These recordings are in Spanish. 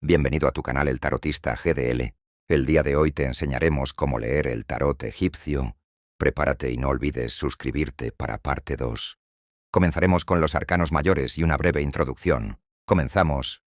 Bienvenido a tu canal El Tarotista GDL. El día de hoy te enseñaremos cómo leer el tarot egipcio. Prepárate y no olvides suscribirte para parte 2. Comenzaremos con los arcanos mayores y una breve introducción. Comenzamos.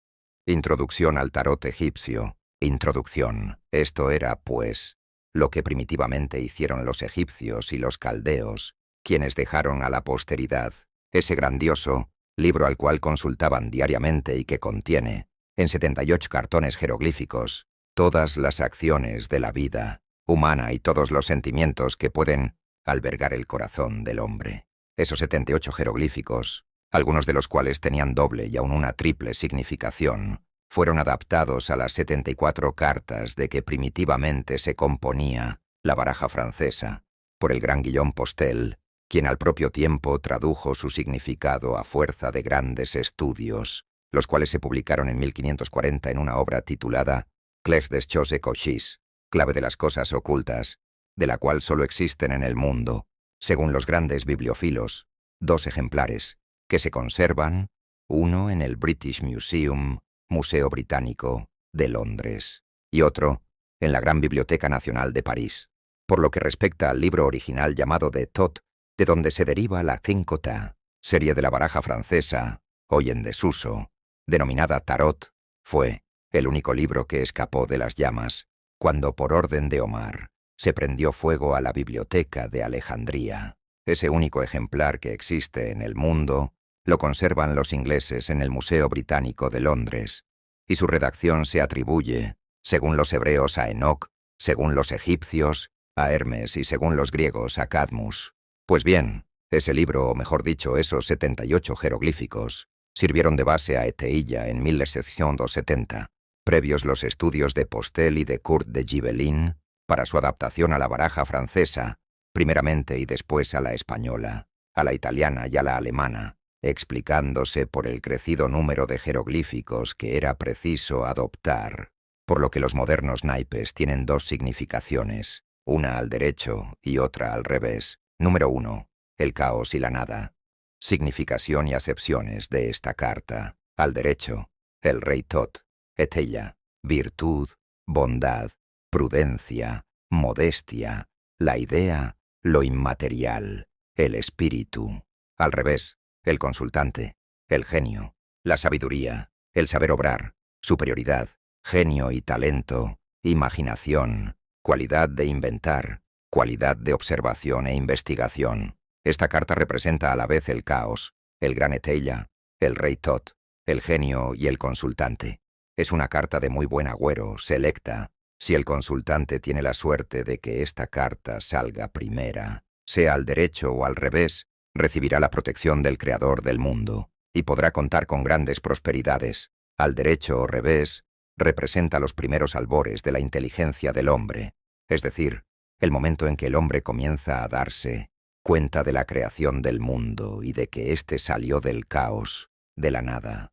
Introducción al tarot egipcio. Introducción. Esto era, pues, lo que primitivamente hicieron los egipcios y los caldeos, quienes dejaron a la posteridad ese grandioso libro al cual consultaban diariamente y que contiene, en 78 cartones jeroglíficos, todas las acciones de la vida humana y todos los sentimientos que pueden albergar el corazón del hombre. Esos 78 jeroglíficos, algunos de los cuales tenían doble y aún una triple significación, fueron adaptados a las 74 cartas de que primitivamente se componía la baraja francesa, por el gran Guillaume Postel, quien al propio tiempo tradujo su significado a fuerza de grandes estudios, los cuales se publicaron en 1540 en una obra titulada Clés des choses cachées, clave de las cosas ocultas, de la cual solo existen en el mundo, según los grandes bibliofilos, 2 ejemplares, que se conservan, uno en el British Museum, Museo Británico de Londres, y otro en la Gran Biblioteca Nacional de París. Por lo que respecta al libro original llamado de Tot, de donde se deriva la Cincota, serie de la baraja francesa, hoy en desuso, denominada Tarot, fue el único libro que escapó de las llamas, cuando por orden de Omar se prendió fuego a la biblioteca de Alejandría. Ese único ejemplar que existe en el mundo lo conservan los ingleses en el Museo Británico de Londres, y su redacción se atribuye, según los hebreos a Enoc, según los egipcios a Hermes y según los griegos a Cadmus. Pues bien, ese libro, o mejor dicho, esos 78 jeroglíficos, sirvieron de base a Eteilla en 1770, previos los estudios de Postel y de Kurt de Gibelin, para su adaptación a la baraja francesa, primeramente y después a la española, a la italiana y a la alemana, explicándose por el crecido número de jeroglíficos que era preciso adoptar, por lo que los modernos naipes tienen 2 significaciones, una al derecho y otra al revés. Número 1. El caos y la nada. Significación y acepciones de esta carta. Al derecho, el rey Tot, Eteilla, virtud, bondad, prudencia, modestia, la idea, lo inmaterial, el espíritu. Al revés, el consultante, el genio, la sabiduría, el saber obrar, superioridad, genio y talento, imaginación, cualidad de inventar, cualidad de observación e investigación. Esta carta representa a la vez el caos, el gran Eteilla, el rey Tot, el genio y el consultante. Es una carta de muy buen agüero, selecta, si el consultante tiene la suerte de que esta carta salga primera, sea al derecho o al revés, recibirá la protección del Creador del mundo, y podrá contar con grandes prosperidades. Al derecho o revés, representa los primeros albores de la inteligencia del hombre, es decir, el momento en que el hombre comienza a darse cuenta de la creación del mundo y de que éste salió del caos, de la nada,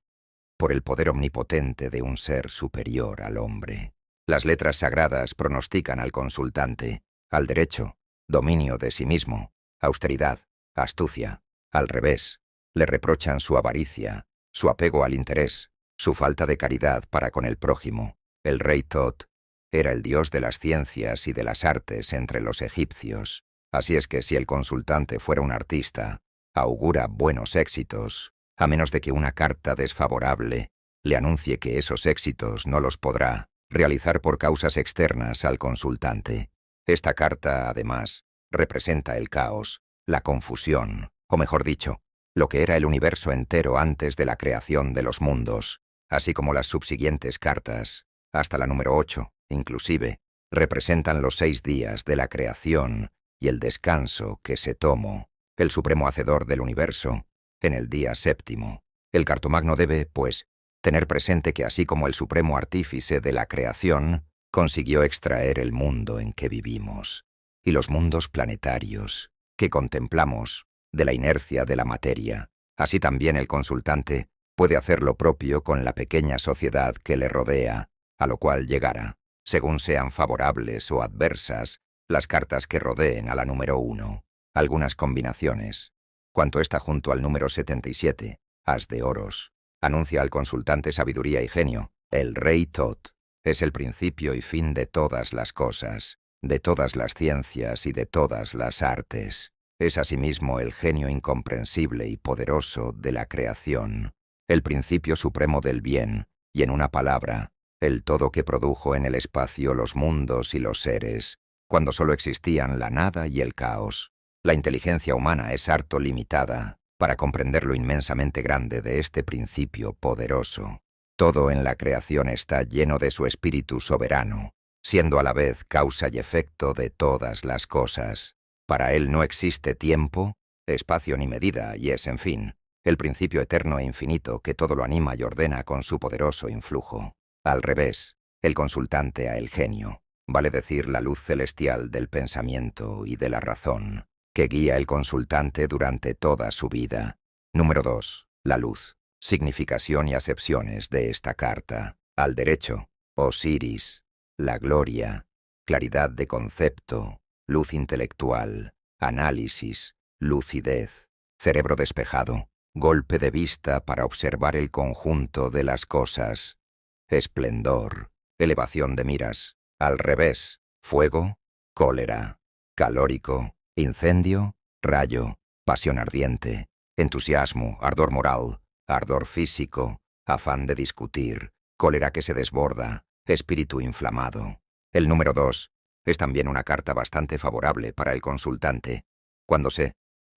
por el poder omnipotente de un ser superior al hombre. Las letras sagradas pronostican al consultante, al derecho, dominio de sí mismo, austeridad, astucia. Al revés, le reprochan su avaricia, su apego al interés, su falta de caridad para con el prójimo. El rey Tot era el dios de las ciencias y de las artes entre los egipcios, así es que si el consultante fuera un artista, augura buenos éxitos, a menos de que una carta desfavorable le anuncie que esos éxitos no los podrá realizar por causas externas al consultante. Esta carta, además, representa el caos, la confusión, o mejor dicho, lo que era el universo entero antes de la creación de los mundos, así como las subsiguientes cartas, hasta la número 8, inclusive, representan los 6 días de la creación y el descanso que se tomó el supremo hacedor del universo en el día 7º. El cartomagno debe, pues, tener presente que así como el supremo artífice de la creación consiguió extraer el mundo en que vivimos y los mundos planetarios que contemplamos de la inercia de la materia, así también el consultante puede hacer lo propio con la pequeña sociedad que le rodea, a lo cual llegará, según sean favorables o adversas, las cartas que rodeen a la número 1. Algunas combinaciones. Cuanto está junto al número 77, as de oros, anuncia al consultante sabiduría y genio, El rey Tot es el principio y fin de todas las cosas, de todas las ciencias y de todas las artes. Es asimismo el genio incomprensible y poderoso de la creación, el principio supremo del bien, y en una palabra, el todo que produjo en el espacio los mundos y los seres, cuando solo existían la nada y el caos. La inteligencia humana es harto limitada para comprender lo inmensamente grande de este principio poderoso. Todo en la creación está lleno de su espíritu soberano, siendo a la vez causa y efecto de todas las cosas. Para él no existe tiempo, espacio ni medida, y es, en fin, el principio eterno e infinito que todo lo anima y ordena con su poderoso influjo. Al revés, el consultante a el genio, vale decir la luz celestial del pensamiento y de la razón, que guía el consultante durante toda su vida. Número 2. La luz. Significación y acepciones de esta carta. Al derecho, Osiris, la gloria, claridad de concepto, luz intelectual, análisis, lucidez, cerebro despejado, golpe de vista para observar el conjunto de las cosas, esplendor, elevación de miras. Al revés, fuego, cólera, calórico, incendio, rayo, pasión ardiente, entusiasmo, ardor moral, ardor físico, afán de discutir, cólera que se desborda, espíritu inflamado. El número 2 es también una carta bastante favorable para el consultante. Cuando se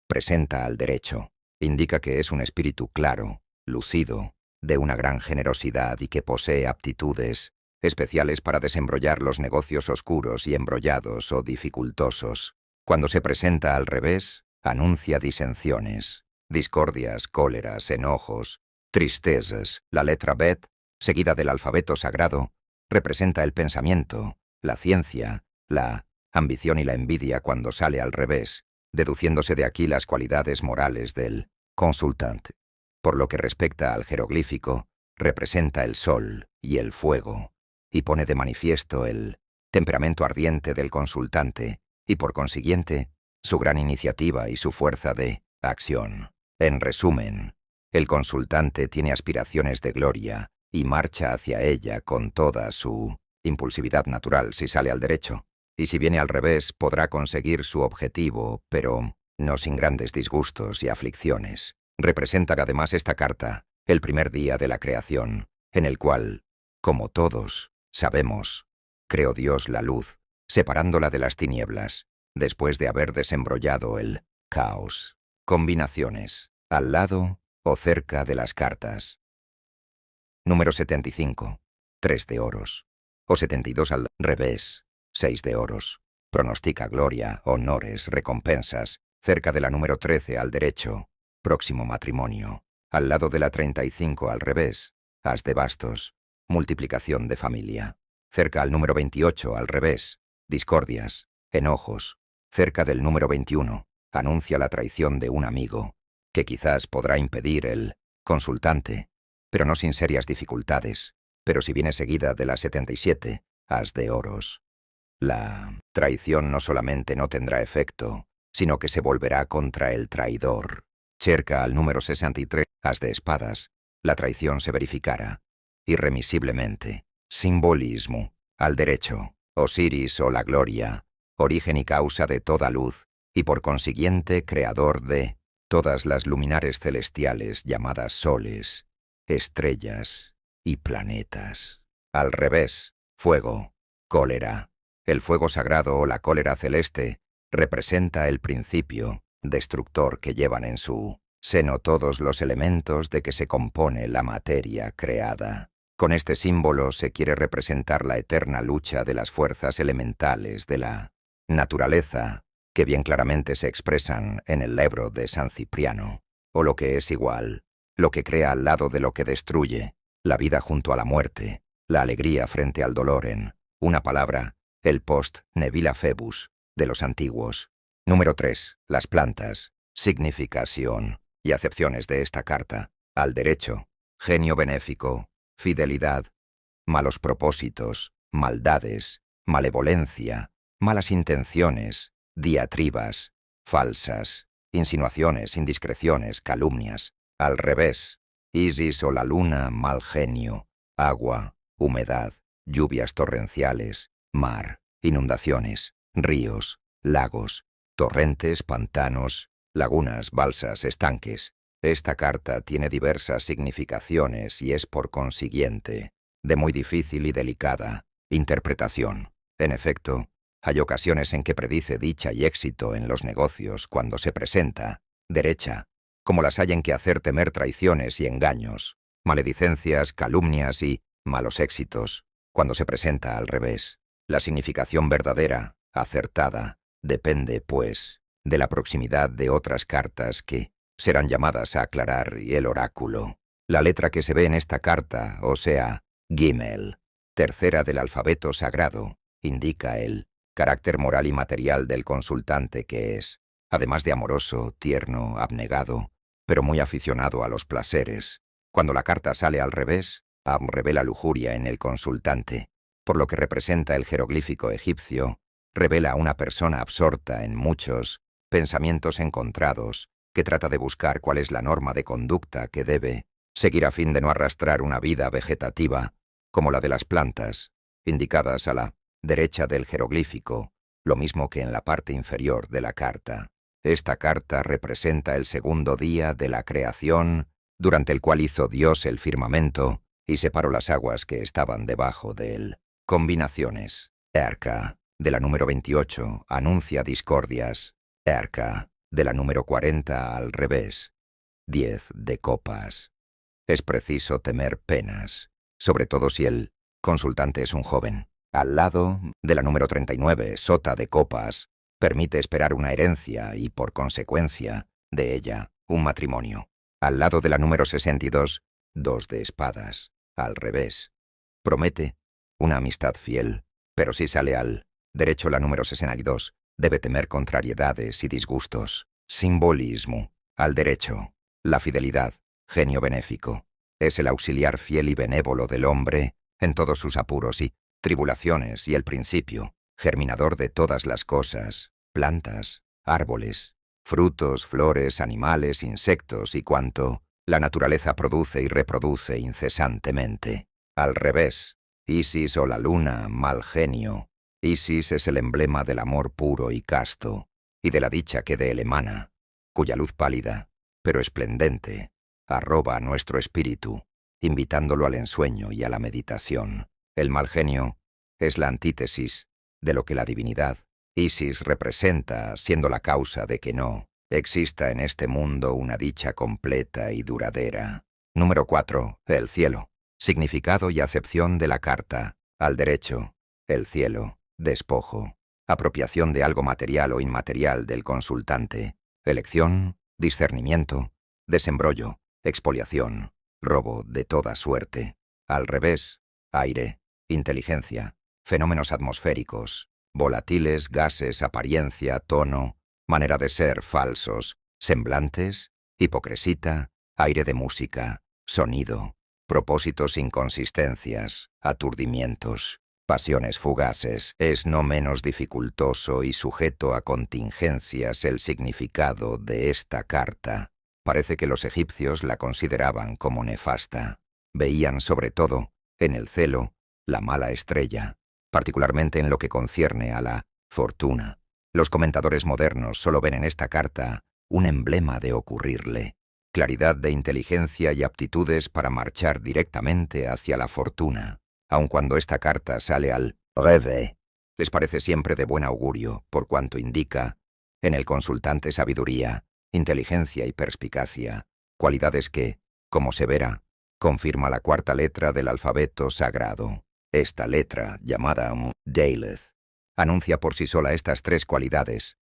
presenta al derecho, indica que es un espíritu claro, lucido, de una gran generosidad y que posee aptitudes especiales para desembrollar los negocios oscuros y embrollados o dificultosos. Cuando se presenta al revés, anuncia disensiones, discordias, cóleras, enojos, tristezas. La letra Bet, seguida del alfabeto sagrado, representa el pensamiento, la ciencia, la ambición y la envidia cuando sale al revés, deduciéndose de aquí las cualidades morales del consultante. Por lo que respecta al jeroglífico, representa el sol y el fuego, y pone de manifiesto el temperamento ardiente del consultante, y por consiguiente, su gran iniciativa y su fuerza de acción. En resumen, el consultante tiene aspiraciones de gloria y marcha hacia ella con toda su impulsividad natural si sale al derecho, y si viene al revés podrá conseguir su objetivo, pero no sin grandes disgustos y aflicciones. Representa además esta carta el primer día de la creación, en el cual, como todos sabemos, creó Dios la luz, separándola de las tinieblas, después de haber desembrollado el caos. Combinaciones, al lado o cerca de las cartas. Número 75, 3 de oros. O 72 al revés, 6 de oros. Pronostica gloria, honores, recompensas, cerca de la número 13 al derecho, próximo matrimonio. Al lado de la 35 al revés, as de bastos, multiplicación de familia. Cerca al número 28 al revés, discordias, enojos. Cerca del número 21, anuncia la traición de un amigo, que quizás podrá impedir el consultante, pero no sin serias dificultades. Pero si viene seguida de la 77, as de oros, la traición no solamente no tendrá efecto, sino que se volverá contra el traidor. Cerca al número 63, as de espadas, la traición se verificará irremisiblemente. Simbolismo, al derecho, Osiris o la gloria, origen y causa de toda luz, y por consiguiente creador de todas las luminares celestiales llamadas soles, estrellas y planetas. Al revés, fuego, cólera. El fuego sagrado o la cólera celeste representa el principio destructor que llevan en su seno todos los elementos de que se compone la materia creada. Con este símbolo se quiere representar la eterna lucha de las fuerzas elementales de la naturaleza, que bien claramente se expresan en el Lebro de San Cipriano, o lo que es igual, lo que crea al lado de lo que destruye, la vida junto a la muerte, la alegría frente al dolor en una palabra, el post nebila febus de los antiguos. Número 3. Las plantas, significación y acepciones de esta carta. Al derecho, genio benéfico, fidelidad, malos propósitos, maldades, malevolencia, malas intenciones, diatribas, falsas, insinuaciones, indiscreciones, calumnias. Al revés, Isis o la luna, mal genio, agua, humedad, lluvias torrenciales, mar, inundaciones, ríos, lagos, torrentes, pantanos, lagunas, balsas, estanques. Esta carta tiene diversas significaciones y es por consiguiente de muy difícil y delicada interpretación. En efecto, hay ocasiones en que predice dicha y éxito en los negocios cuando se presenta derecha, como las hay en que hacer temer traiciones y engaños, maledicencias, calumnias y malos éxitos, cuando se presenta al revés. La significación verdadera, acertada, depende, pues, de la proximidad de otras cartas que serán llamadas a aclarar y el oráculo. La letra que se ve en esta carta, o sea, Gimel, tercera del alfabeto sagrado, indica el carácter moral y material del consultante que es, además de amoroso, tierno, abnegado, pero muy aficionado a los placeres. Cuando la carta sale al revés, revela lujuria en el consultante, por lo que representa el jeroglífico egipcio, revela a una persona absorta en muchos pensamientos encontrados, que trata de buscar cuál es la norma de conducta que debe seguir a fin de no arrastrar una vida vegetativa, como la de las plantas, indicadas a la derecha del jeroglífico, lo mismo que en la parte inferior de la carta. Esta carta representa el segundo día de la creación, durante el cual hizo Dios el firmamento y separó las aguas que estaban debajo de él. Combinaciones. Erca, de la número 28, anuncia discordias. Erca, de la número 40 al revés. 10 de copas. Es preciso temer penas, sobre todo si el consultante es un joven. Al lado de la número 39, sota de copas, permite esperar una herencia y, por consecuencia, de ella, un matrimonio. Al lado de la número 62, 2 de espadas, al revés. Promete una amistad fiel, pero si sale al derecho la número 62, debe temer contrariedades y disgustos. Simbolismo. Al derecho, la fidelidad, genio benéfico. Es el auxiliar fiel y benévolo del hombre en todos sus apuros y tribulaciones y el principio, germinador de todas las cosas, plantas, árboles, frutos, flores, animales, insectos y cuanto la naturaleza produce y reproduce incesantemente. Al revés, Isis o la luna, mal genio. Isis es el emblema del amor puro y casto, y de la dicha que de él emana, cuya luz pálida, pero esplendente, arroba nuestro espíritu, invitándolo al ensueño y a la meditación. El mal genio es la antítesis de lo que la divinidad, Isis, representa, siendo la causa de que no exista en este mundo una dicha completa y duradera. Número 4. El cielo. Significado y acepción de la carta. Al derecho, el cielo, despojo, apropiación de algo material o inmaterial del consultante, elección, discernimiento, desembrollo, expoliación, robo de toda suerte. Al revés, aire, inteligencia, fenómenos atmosféricos, volatiles, gases, apariencia, tono, manera de ser falsos, semblantes, hipocresita, aire de música, sonido, propósitos, inconsistencias, aturdimientos, pasiones fugaces. Es no menos dificultoso y sujeto a contingencias el significado de esta carta. Parece que los egipcios la consideraban como nefasta. Veían sobre todo, en el celo, la mala estrella, particularmente en lo que concierne a la fortuna. Los comentadores modernos solo ven en esta carta un emblema de ocurrirle, claridad de inteligencia y aptitudes para marchar directamente hacia la fortuna. Aun cuando esta carta sale al revés, les parece siempre de buen augurio, por cuanto indica en el consultante sabiduría, inteligencia y perspicacia, cualidades que, como se verá, confirma la cuarta letra del alfabeto sagrado. Esta letra, llamada Daleth, anuncia por sí sola estas tres cualidades: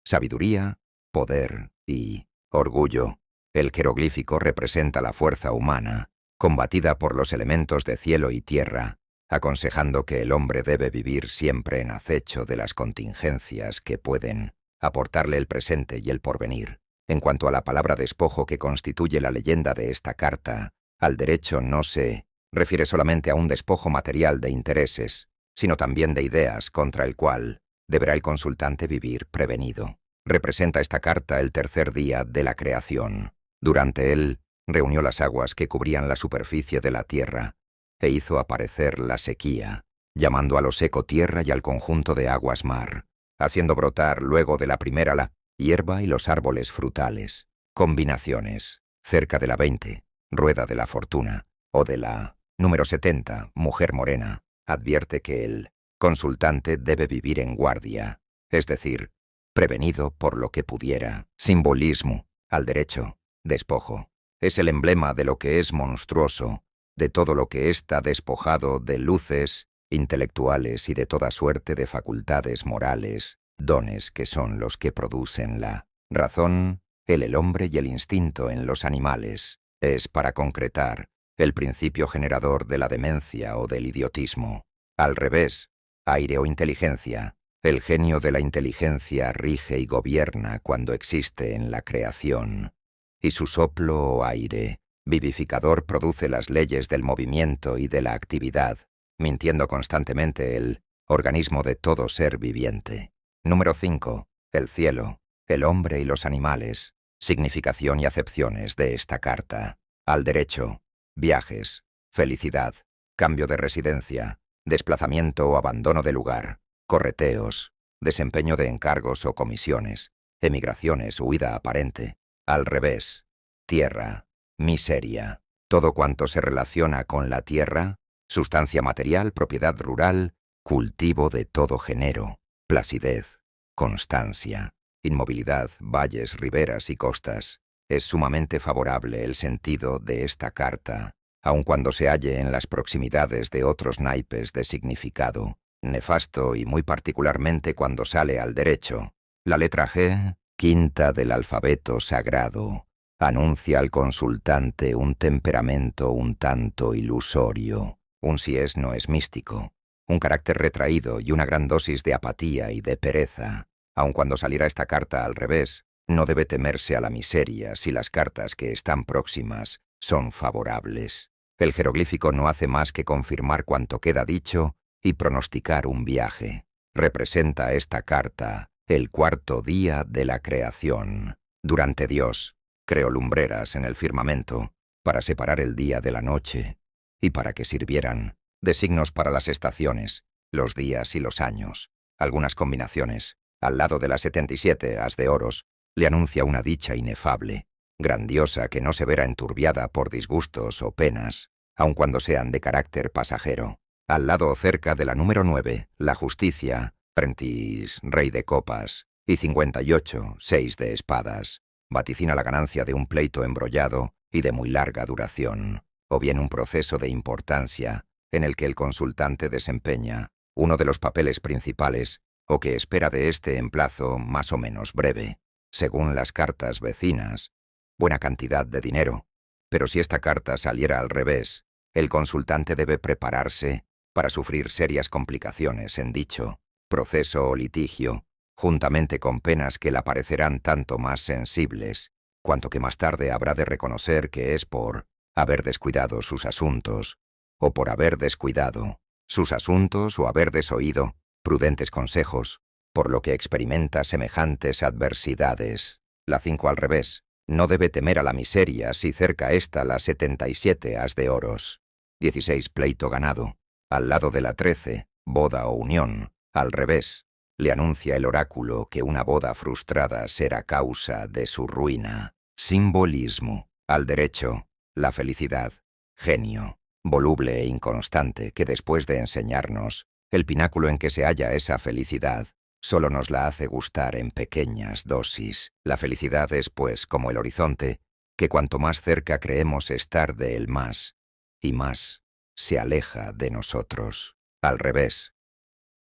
sabiduría, poder y orgullo. El jeroglífico representa la fuerza humana, combatida por los elementos de cielo y tierra, aconsejando que el hombre debe vivir siempre en acecho de las contingencias que pueden aportarle el presente y el porvenir. En cuanto a la palabra despojo que constituye la leyenda de esta carta, al derecho no se refiere solamente a un despojo material de intereses, sino también de ideas contra el cual deberá el consultante vivir prevenido. Representa esta carta el tercer día de la creación. Durante él, reunió las aguas que cubrían la superficie de la tierra, e hizo aparecer la sequía, llamando a lo seco tierra y al conjunto de aguas mar, haciendo brotar luego de la primera la hierba y los árboles frutales. Combinaciones. Cerca de la 20, rueda de la fortuna, o de la número 70, mujer morena, advierte que el consultante debe vivir en guardia, es decir, prevenido por lo que pudiera. Simbolismo. Al derecho. Despojo. Es el emblema de lo que es monstruoso, de todo lo que está despojado de luces intelectuales y de toda suerte de facultades morales, dones que son los que producen la razón, el hombre y el instinto en los animales. Es, para concretar, el principio generador de la demencia o del idiotismo. Al revés, aire o inteligencia. El genio de la inteligencia rige y gobierna cuando existe en la creación, y su soplo o aire vivificador produce las leyes del movimiento y de la actividad, mintiendo constantemente el organismo de todo ser viviente. Número 5. El cielo, el hombre y los animales. Significación y acepciones de esta carta. Al derecho. Viajes, felicidad, cambio de residencia, desplazamiento o abandono de lugar, correteos, desempeño de encargos o comisiones, emigraciones, huida aparente. Al revés. Tierra, miseria, todo cuanto se relaciona con la tierra, sustancia material, propiedad rural, cultivo de todo género, placidez, constancia, inmovilidad, valles, riberas y costas. Es sumamente favorable el sentido de esta carta, aun cuando se halle en las proximidades de otros naipes de significado, nefasto y muy particularmente cuando sale al derecho. La letra G, quinta del alfabeto sagrado, anuncia al consultante un temperamento un tanto ilusorio, un si es no es místico, un carácter retraído y una gran dosis de apatía y de pereza. Aun cuando saliera esta carta al revés, no debe temerse a la miseria si las cartas que están próximas son favorables. El jeroglífico no hace más que confirmar cuanto queda dicho y pronosticar un viaje. Representa esta carta el cuarto día de la creación. Durante Dios creó lumbreras en el firmamento para separar el día de la noche y para que sirvieran de signos para las estaciones, los días y los años. Algunas combinaciones, al lado de las 77 as de oros, le anuncia una dicha inefable, grandiosa que no se verá enturbiada por disgustos o penas, aun cuando sean de carácter pasajero. Al lado o cerca de la número 9, la justicia, Prentis, rey de copas, y 58, 6 de espadas, vaticina la ganancia de un pleito embrollado y de muy larga duración, o bien un proceso de importancia en el que el consultante desempeña uno de los papeles principales o que espera de este en plazo más o menos breve. Según las cartas vecinas, buena cantidad de dinero, pero si esta carta saliera al revés, el consultante debe prepararse para sufrir serias complicaciones en dicho proceso o litigio, juntamente con penas que le parecerán tanto más sensibles, cuanto que más tarde habrá de reconocer que es por haber descuidado sus asuntos, o por haber descuidado sus asuntos o haber desoído prudentes consejos, por lo que experimenta semejantes adversidades. La 5 al revés. No debe temer a la miseria si cerca está la 77 as de oros. 16 pleito ganado. Al lado de la 13, boda o unión. Al revés. Le anuncia el oráculo que una boda frustrada será causa de su ruina. Simbolismo. Al derecho. La felicidad. Genio. Voluble e inconstante que después de enseñarnos el pináculo en que se halla esa felicidad, solo nos la hace gustar en pequeñas dosis. La felicidad es, pues, como el horizonte, que cuanto más cerca creemos estar de él más, y más se aleja de nosotros. Al revés,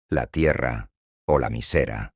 la tierra, o la misera,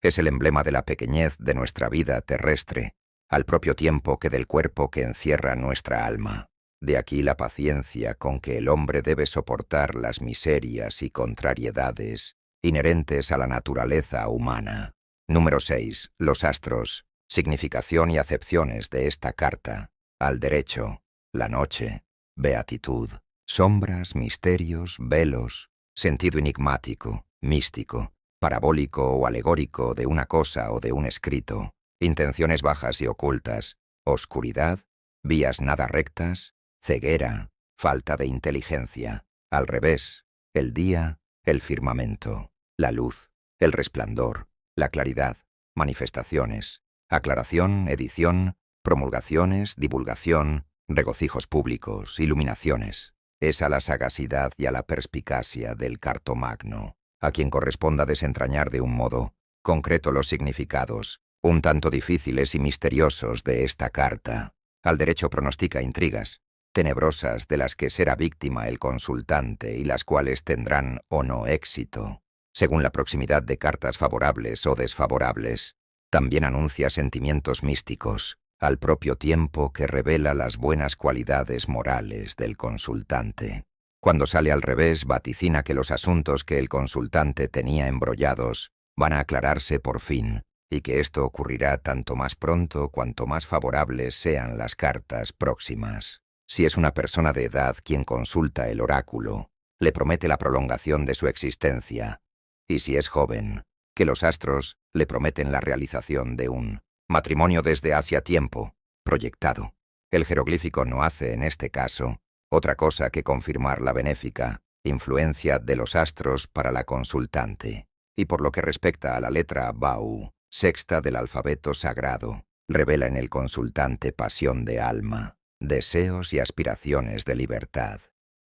es el emblema de la pequeñez de nuestra vida terrestre, al propio tiempo que del cuerpo que encierra nuestra alma. De aquí la paciencia con que el hombre debe soportar las miserias y contrariedades inherentes a la naturaleza humana. Número 6. Los astros. Significación y acepciones de esta carta. Al derecho. La noche. Beatitud. Sombras, misterios, velos. Sentido enigmático, místico, parabólico o alegórico de una cosa o de un escrito. Intenciones bajas y ocultas. Oscuridad. Vías nada rectas. Ceguera, falta de inteligencia. Al revés, el día, el firmamento, la luz, el resplandor, la claridad, manifestaciones, aclaración, edición, promulgaciones, divulgación, regocijos públicos, iluminaciones. Es a la sagacidad y a la perspicacia del cartomagno, a quien corresponda desentrañar de un modo concreto los significados, un tanto difíciles y misteriosos de esta carta. Al derecho pronostica intrigas tenebrosas de las que será víctima el consultante y las cuales tendrán o no éxito, según la proximidad de cartas favorables o desfavorables. También anuncia sentimientos místicos, al propio tiempo que revela las buenas cualidades morales del consultante. Cuando sale al revés, vaticina que los asuntos que el consultante tenía embrollados van a aclararse por fin, y que esto ocurrirá tanto más pronto cuanto más favorables sean las cartas próximas. Si es una persona de edad quien consulta el oráculo, le promete la prolongación de su existencia, y si es joven, que los astros le prometen la realización de un matrimonio desde hacía tiempo, proyectado. El jeroglífico no hace, en este caso, otra cosa que confirmar la benéfica influencia de los astros para la consultante, y por lo que respecta a la letra Bau, sexta del alfabeto sagrado, revela en el consultante pasión de alma, deseos y aspiraciones de libertad,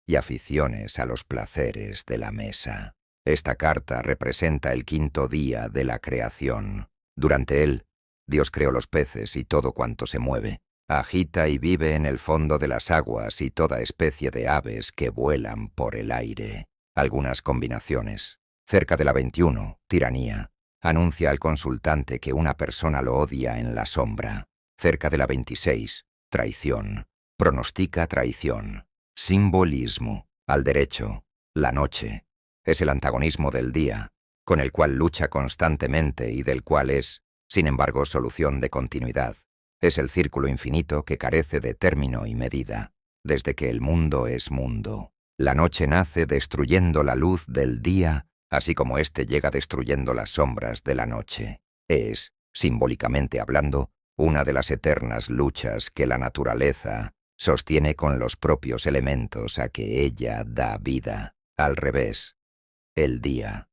y aficiones a los placeres de la mesa. Esta carta representa el quinto día de la creación. Durante él, Dios creó los peces y todo cuanto se mueve. Agita y vive en el fondo de las aguas y toda especie de aves que vuelan por el aire. Algunas combinaciones. Cerca de la 21, tiranía, anuncia al consultante que una persona lo odia en la sombra. Cerca de la 26, traición, pronostica traición. Simbolismo, al derecho, la noche. Es el antagonismo del día, con el cual lucha constantemente y del cual es, sin embargo, solución de continuidad. Es el círculo infinito que carece de término y medida, desde que el mundo es mundo. La noche nace destruyendo la luz del día, así como éste llega destruyendo las sombras de la noche. Es, simbólicamente hablando, una de las eternas luchas que la naturaleza sostiene con los propios elementos a que ella da vida. Al revés, el día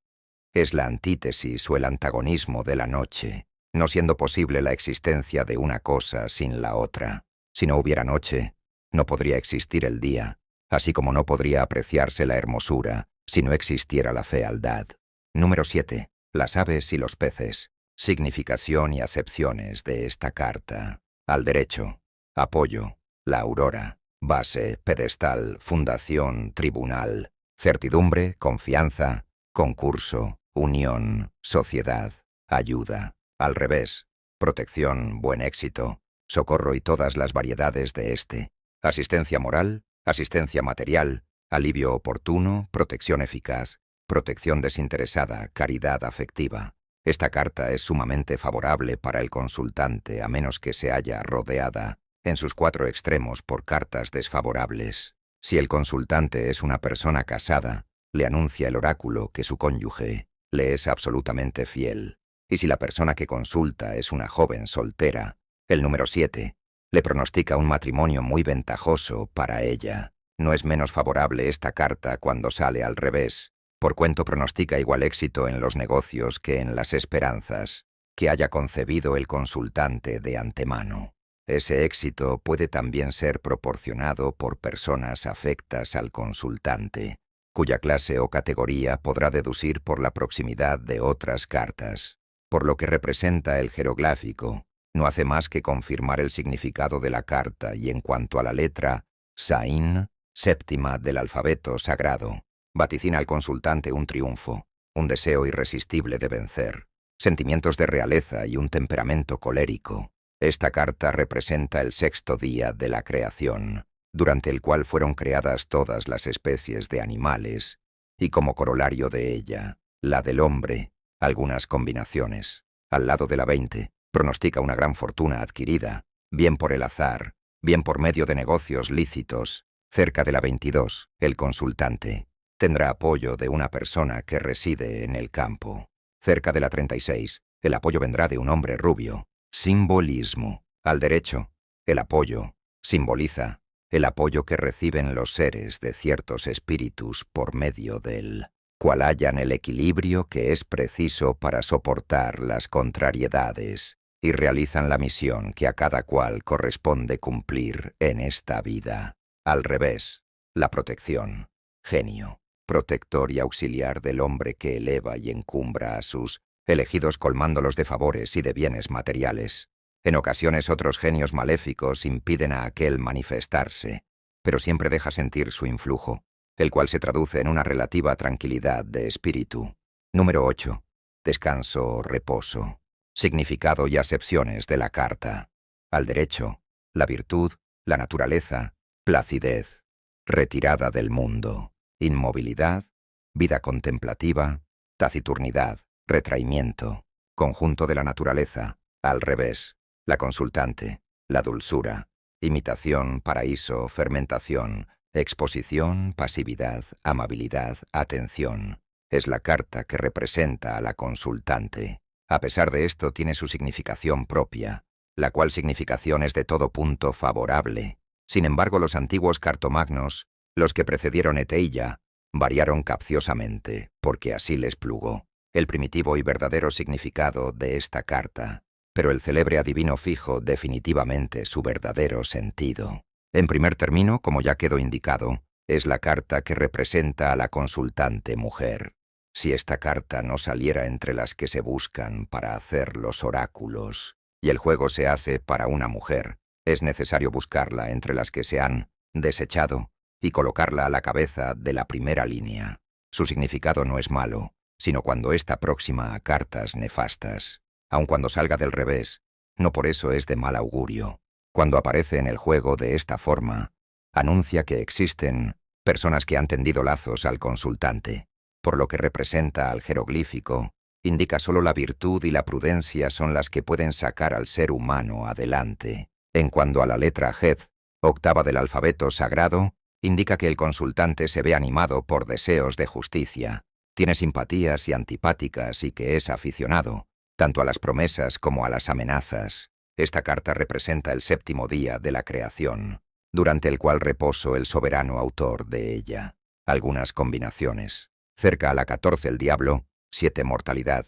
es la antítesis o el antagonismo de la noche, no siendo posible la existencia de una cosa sin la otra. Si no hubiera noche, no podría existir el día, así como no podría apreciarse la hermosura si no existiera la fealdad. Número 7. Las aves y los peces. Significación y acepciones de esta carta. Al derecho, apoyo, la aurora, base, pedestal, fundación, tribunal, certidumbre, confianza, concurso, unión, sociedad, ayuda. Al revés, protección, buen éxito, socorro y todas las variedades de este. Asistencia moral, asistencia material, alivio oportuno, protección eficaz, protección desinteresada, caridad afectiva. Esta carta es sumamente favorable para el consultante a menos que se haya rodeada en sus 4 extremos por cartas desfavorables. Si el consultante es una persona casada, le anuncia el oráculo que su cónyuge le es absolutamente fiel. Y si la persona que consulta es una joven soltera, el número 7 le pronostica un matrimonio muy ventajoso para ella. No es menos favorable esta carta cuando sale al revés. Por cuento pronostica igual éxito en los negocios que en las esperanzas que haya concebido el consultante de antemano. Ese éxito puede también ser proporcionado por personas afectas al consultante, cuya clase o categoría podrá deducir por la proximidad de otras cartas. Por lo que representa el jeroglífico, no hace más que confirmar el significado de la carta y en cuanto a la letra Sain, séptima del alfabeto sagrado, vaticina al consultante un triunfo, un deseo irresistible de vencer, sentimientos de realeza y un temperamento colérico. Esta carta representa el 6º día de la creación, durante el cual fueron creadas todas las especies de animales, y como corolario de ella, la del hombre, algunas combinaciones. Al lado de la 20, pronostica una gran fortuna adquirida, bien por el azar, bien por medio de negocios lícitos. Cerca de la 22, el consultante tendrá apoyo de una persona que reside en el campo. Cerca de la 36, el apoyo vendrá de un hombre rubio. Simbolismo. Al derecho, el apoyo simboliza el apoyo que reciben los seres de ciertos espíritus por medio del cual hallan el equilibrio que es preciso para soportar las contrariedades y realizan la misión que a cada cual corresponde cumplir en esta vida. Al revés, la protección, genio, protector y auxiliar del hombre que eleva y encumbra a sus elegidos colmándolos de favores y de bienes materiales. En ocasiones otros genios maléficos impiden a aquel manifestarse, pero siempre deja sentir su influjo, el cual se traduce en una relativa tranquilidad de espíritu. Número 8. Descanso o reposo. Significado y acepciones de la carta. Al derecho, la virtud, la naturaleza, placidez, retirada del mundo, inmovilidad, vida contemplativa, taciturnidad, retraimiento, conjunto de la naturaleza. Al revés, la consultante, la dulzura, imitación, paraíso, fermentación, exposición, pasividad, amabilidad, atención. Es la carta que representa a la consultante. A pesar de esto tiene su significación propia, la cual significación es de todo punto favorable. Sin embargo, los antiguos cartomagnos, los que precedieron Eteilla, variaron capciosamente, porque así les plugó, el primitivo y verdadero significado de esta carta, pero el célebre adivino fijo definitivamente su verdadero sentido. En primer término, como ya quedó indicado, es la carta que representa a la consultante mujer. Si esta carta no saliera entre las que se buscan para hacer los oráculos, y el juego se hace para una mujer, es necesario buscarla entre las que se han desechado y colocarla a la cabeza de la primera línea. Su significado no es malo, sino cuando está próxima a cartas nefastas. Aun cuando salga del revés, no por eso es de mal augurio. Cuando aparece en el juego de esta forma, anuncia que existen personas que han tendido lazos al consultante. Por lo que representa al jeroglífico, indica solo la virtud y la prudencia son las que pueden sacar al ser humano adelante. En cuanto a la letra Het, octava del alfabeto sagrado, indica que el consultante se ve animado por deseos de justicia, tiene simpatías y antipáticas y que es aficionado, tanto a las promesas como a las amenazas. Esta carta representa el séptimo día de la creación, durante el cual reposo el soberano autor de ella. Algunas combinaciones. Cerca a la 14 el diablo, 7 mortalidad,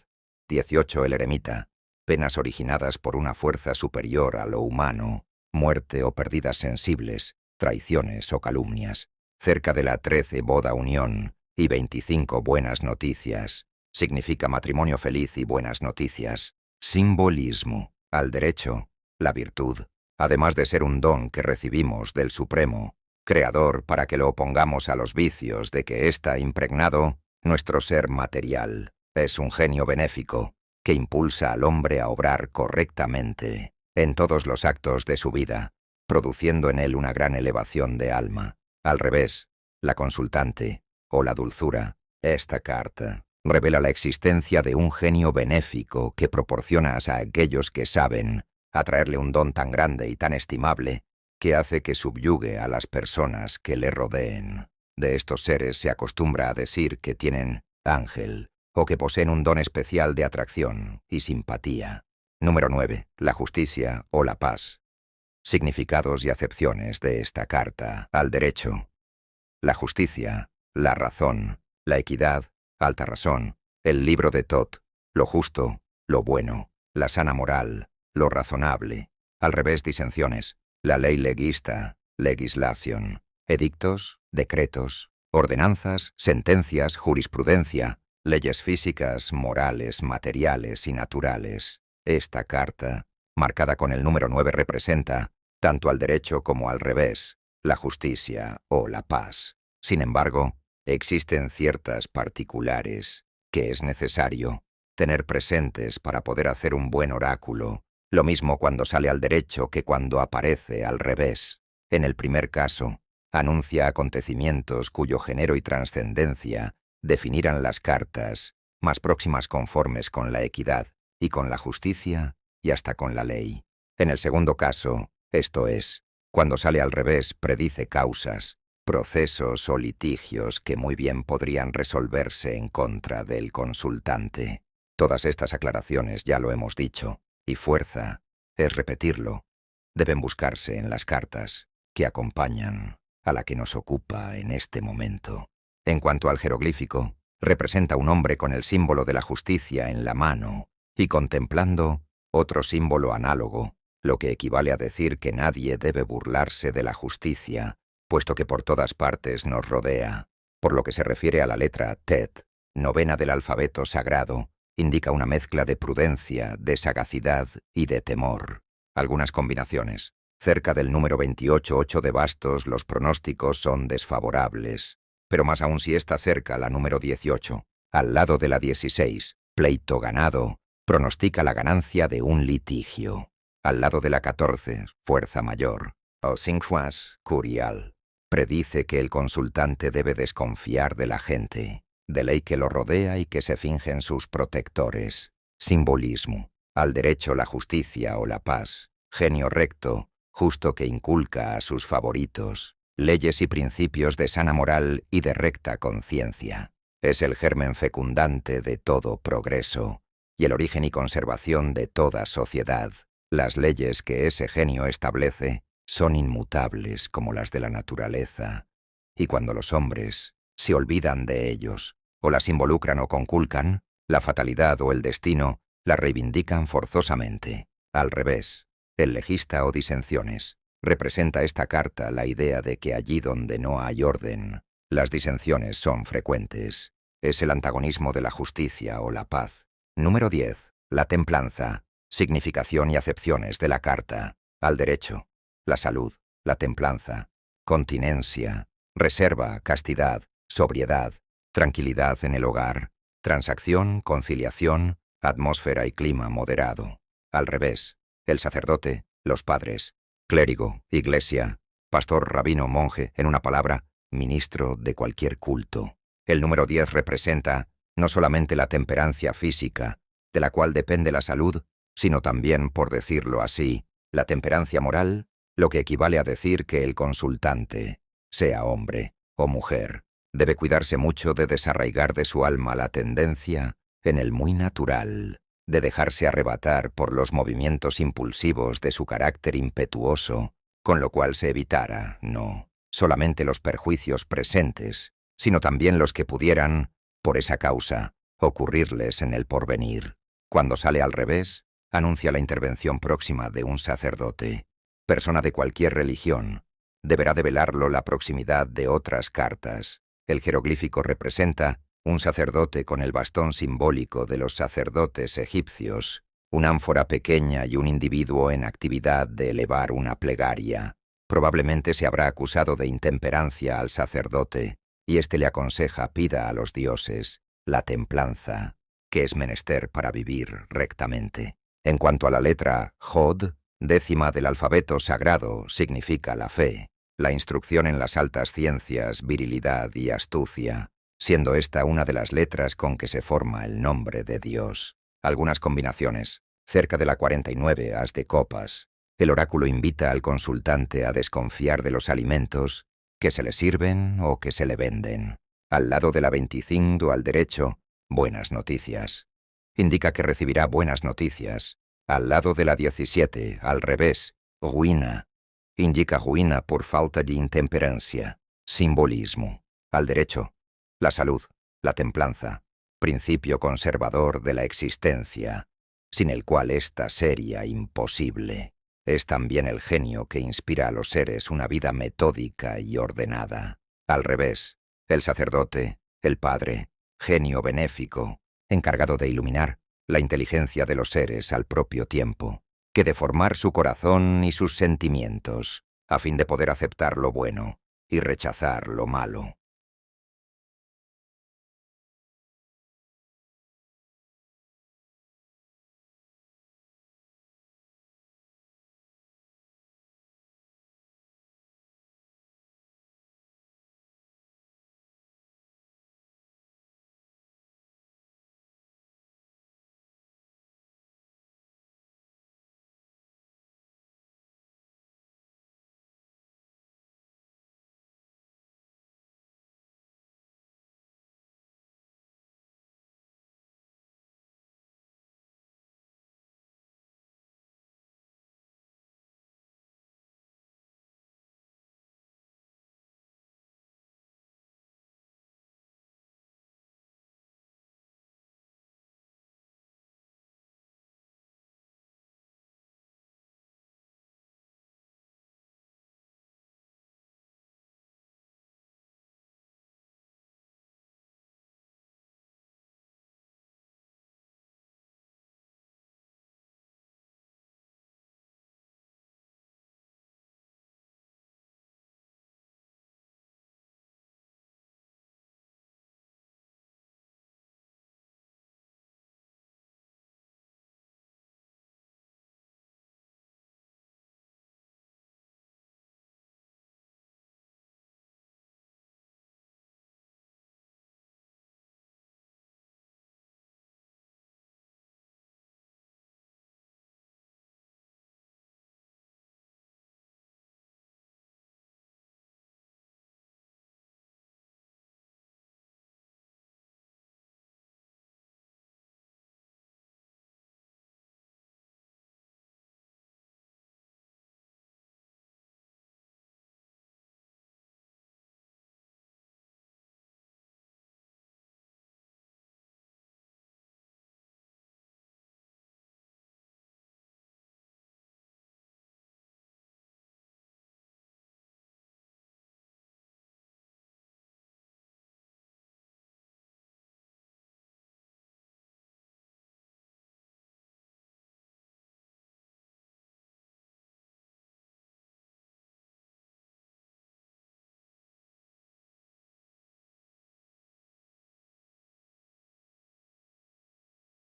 18 el eremita, penas originadas por una fuerza superior a lo humano, muerte o pérdidas sensibles, traiciones o calumnias. Cerca de la 13 boda unión y 25 buenas noticias. Significa matrimonio feliz y buenas noticias. Simbolismo. Al derecho, la virtud, además de ser un don que recibimos del Supremo, Creador para que lo opongamos a los vicios de que está impregnado, nuestro ser material es un genio benéfico que impulsa al hombre a obrar correctamente en todos los actos de su vida, produciendo en él una gran elevación de alma. Al revés, la consultante, o la dulzura, esta carta, revela la existencia de un genio benéfico que proporciona a aquellos que saben atraerle un don tan grande y tan estimable que hace que subyugue a las personas que le rodeen. De estos seres se acostumbra a decir que tienen ángel o que poseen un don especial de atracción y simpatía. Número 9. La justicia o la paz. Significados y acepciones de esta carta. Al derecho. La justicia, la razón, la equidad, alta razón, el libro de Tot, lo justo, lo bueno, la sana moral, lo razonable. Al revés, disensiones, la ley leguista, legislación, edictos, decretos, ordenanzas, sentencias, jurisprudencia, leyes físicas, morales, materiales y naturales. Esta carta, marcada con el número 9, representa, tanto al derecho como al revés, la justicia o la paz. Sin embargo, existen ciertas particulares que es necesario tener presentes para poder hacer un buen oráculo, lo mismo cuando sale al derecho que cuando aparece al revés. En el primer caso, anuncia acontecimientos cuyo género y trascendencia definirán las cartas, más próximas conformes con la equidad y con la justicia y hasta con la ley. En el segundo caso, esto es, cuando sale al revés, predice causas, procesos o litigios que muy bien podrían resolverse en contra del consultante. Todas estas aclaraciones ya lo hemos dicho, y fuerza es repetirlo. Deben buscarse en las cartas. que acompañan a la que nos ocupa en este momento. En cuanto al jeroglífico, representa un hombre con el símbolo de la justicia en la mano y contemplando otro símbolo análogo, lo que equivale a decir que nadie debe burlarse de la justicia, puesto que por todas partes nos rodea. Por lo que se refiere a la letra Tet, novena del alfabeto sagrado, indica una mezcla de prudencia, de sagacidad y de temor. Algunas combinaciones. Cerca del número 28, 8 de bastos, los pronósticos son desfavorables, pero más aún si está cerca la número 18, al lado de la 16, pleito ganado, pronostica la ganancia de un litigio. Al lado de la 14, fuerza mayor, o cinquas, curial, predice que el consultante debe desconfiar de la gente, de ley que lo rodea y que se fingen sus protectores. Simbolismo. Al derecho, la justicia o la paz. Genio recto, justo que inculca a sus favoritos. Leyes y principios de sana moral y de recta conciencia. Es el germen fecundante de todo progreso y el origen y conservación de toda sociedad. Las leyes que ese genio establece son inmutables como las de la naturaleza, y cuando los hombres se olvidan de ellos, o las involucran o conculcan, la fatalidad o el destino las reivindican forzosamente. Al revés, el legista o disensiones, representa esta carta la idea de que allí donde no hay orden, las disensiones son frecuentes. Es el antagonismo de la justicia o la paz. Número 10. La templanza. Significación y acepciones de la carta. Al derecho, la salud, la templanza, continencia, reserva, castidad, sobriedad, tranquilidad en el hogar, transacción, conciliación, atmósfera y clima moderado. Al revés, el sacerdote, los padres, clérigo, iglesia, pastor, rabino, monje, en una palabra, ministro de cualquier culto. El número 10 representa no solamente la temperancia física, de la cual depende la salud, sino también, por decirlo así, la temperancia moral, lo que equivale a decir que el consultante, sea hombre o mujer, debe cuidarse mucho de desarraigar de su alma la tendencia en el muy natural, de dejarse arrebatar por los movimientos impulsivos de su carácter impetuoso, con lo cual se evitara, no solamente los perjuicios presentes, sino también los que pudieran, por esa causa, ocurrirles en el porvenir. Cuando sale al revés, anuncia la intervención próxima de un sacerdote. Persona de cualquier religión, deberá develarlo la proximidad de otras cartas. El jeroglífico representa un sacerdote con el bastón simbólico de los sacerdotes egipcios, una ánfora pequeña y un individuo en actividad de elevar una plegaria. Probablemente se habrá acusado de intemperancia al sacerdote, y éste le aconseja pida a los dioses la templanza, que es menester para vivir rectamente. En cuanto a la letra Jod, décima del alfabeto sagrado, significa la fe, la instrucción en las altas ciencias, virilidad y astucia, siendo esta una de las letras con que se forma el nombre de Dios. Algunas combinaciones. Cerca de la 49, as de copas. El oráculo invita al consultante a desconfiar de los alimentos que se le sirven o que se le venden. Al lado de la 25, al derecho, buenas noticias. Indica que recibirá buenas noticias. Al lado de la 17, al revés, ruina. Indica ruina por falta de intemperancia. Simbolismo. Al derecho, la salud, la templanza, principio conservador de la existencia, sin el cual ésta sería imposible. Es también el genio que inspira a los seres una vida metódica y ordenada. Al revés, el sacerdote, el padre, genio benéfico, encargado de iluminar la inteligencia de los seres al propio tiempo, que de formar su corazón y sus sentimientos, a fin de poder aceptar lo bueno y rechazar lo malo.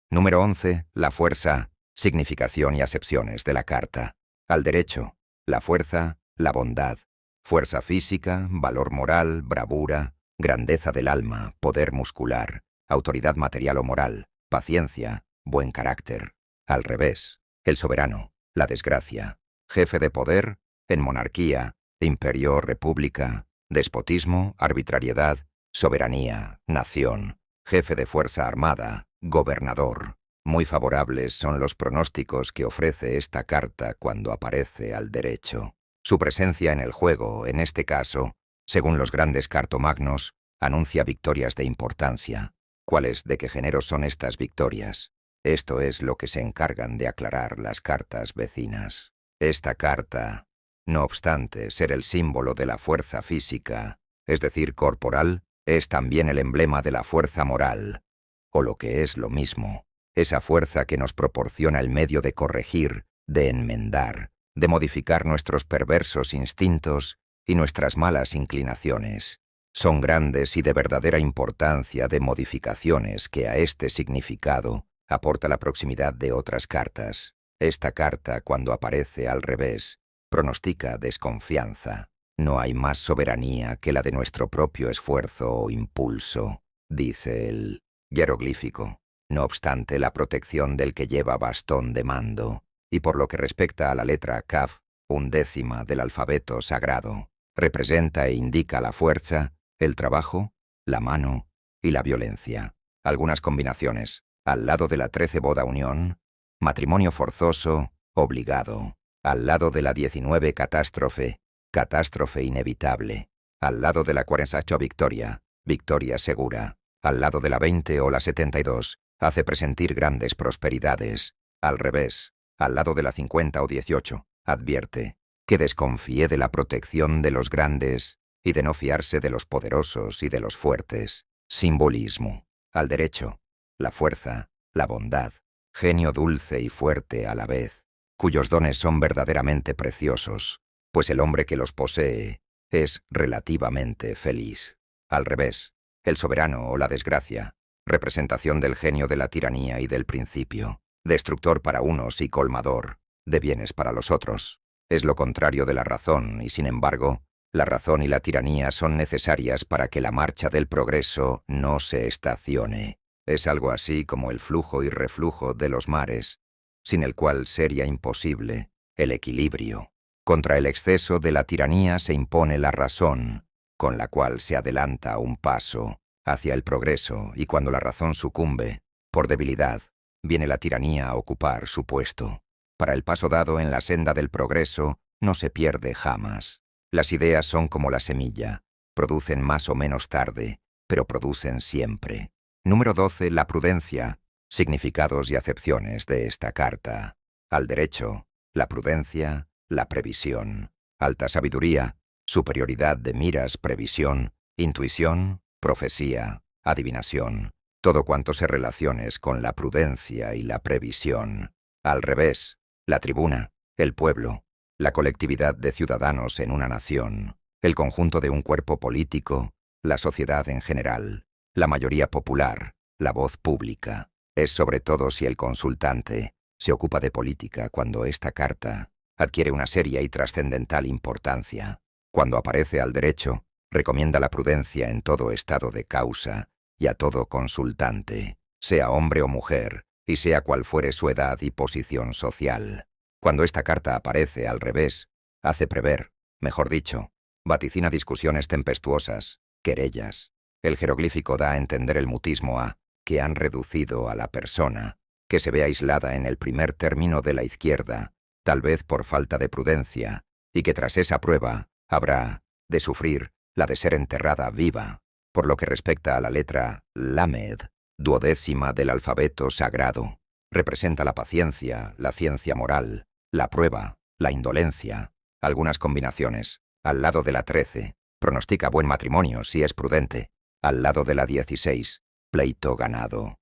Número 11. La fuerza, significación y acepciones de la carta. Al derecho, la fuerza, la bondad, fuerza física, valor moral, bravura, grandeza del alma, poder muscular, autoridad material o moral, paciencia, buen carácter. Al revés, el soberano, la desgracia, jefe de poder, en monarquía, imperio, república, despotismo, arbitrariedad, soberanía, nación, jefe de fuerza armada, gobernador. Muy favorables son los pronósticos que ofrece esta carta cuando aparece al derecho. Su presencia en el juego, en este caso, según los grandes cartomagnos, anuncia victorias de importancia. ¿Cuáles de qué género son estas victorias? Esto es lo que se encargan de aclarar las cartas vecinas. Esta carta, no obstante ser el símbolo de la fuerza física, es decir, corporal, es también el emblema de la fuerza moral, o lo que es lo mismo, esa fuerza que nos proporciona el medio de corregir, de enmendar, de modificar nuestros perversos instintos y nuestras malas inclinaciones. Son grandes y de verdadera importancia de modificaciones que a este significado aporta la proximidad de otras cartas. Esta carta, cuando aparece al revés, pronostica desconfianza. No hay más soberanía que la de nuestro propio esfuerzo o impulso, dice el hieroglífico. No obstante, la protección del que lleva bastón de mando, y por lo que respecta a la letra Kaf, 11ª del alfabeto sagrado, representa e indica la fuerza, el trabajo, la mano y la violencia. Algunas combinaciones. Al lado de la 13 boda unión, matrimonio forzoso, obligado. Al lado de la 19 catástrofe, catástrofe inevitable. Al lado de la 48 victoria, victoria segura. Al lado de la 20 o la 72, hace presentir grandes prosperidades. Al revés, al lado de la 50 o 18, advierte que desconfíe de la protección de los grandes y de no fiarse de los poderosos y de los fuertes. Simbolismo. Al derecho, la fuerza, la bondad, genio dulce y fuerte a la vez, cuyos dones son verdaderamente preciosos, pues el hombre que los posee es relativamente feliz. Al revés, el soberano o la desgracia, representación del genio de la tiranía y del principio, destructor para unos y colmador de bienes para los otros. Es lo contrario de la razón y, sin embargo, la razón y la tiranía son necesarias para que la marcha del progreso no se estacione. Es algo así como el flujo y reflujo de los mares, sin el cual sería imposible el equilibrio. Contra el exceso de la tiranía se impone la razón, con la cual se adelanta un paso hacia el progreso, y cuando la razón sucumbe, por debilidad, viene la tiranía a ocupar su puesto. Para el paso dado en la senda del progreso no se pierde jamás. Las ideas son como la semilla, producen más o menos tarde, pero producen siempre. Número 12. La prudencia, significados y acepciones de esta carta. Al derecho, la prudencia, la previsión. Alta sabiduría, superioridad de miras, previsión, intuición, profecía, adivinación. Todo cuanto se relaciones con la prudencia y la previsión. Al revés, la tribuna, el pueblo, la colectividad de ciudadanos en una nación, el conjunto de un cuerpo político, la sociedad en general, la mayoría popular, la voz pública. Es sobre todo si el consultante se ocupa de política cuando esta carta adquiere una seria y trascendental importancia. Cuando aparece al derecho, recomienda la prudencia en todo estado de causa y a todo consultante, sea hombre o mujer, y sea cual fuere su edad y posición social. Cuando esta carta aparece al revés, hace prever, mejor dicho, vaticina discusiones tempestuosas, querellas. El jeroglífico da a entender el mutismo a que han reducido a la persona, que se ve aislada en el primer término de la izquierda, tal vez por falta de prudencia, y que tras esa prueba habrá de sufrir la de ser enterrada viva. Por lo que respecta a la letra Lamed, 12ª del alfabeto sagrado, representa la paciencia, la ciencia moral, la prueba, la indolencia. Algunas combinaciones. Al lado de la 13, pronostica buen matrimonio si es prudente. Al lado de la 16, pleito ganado.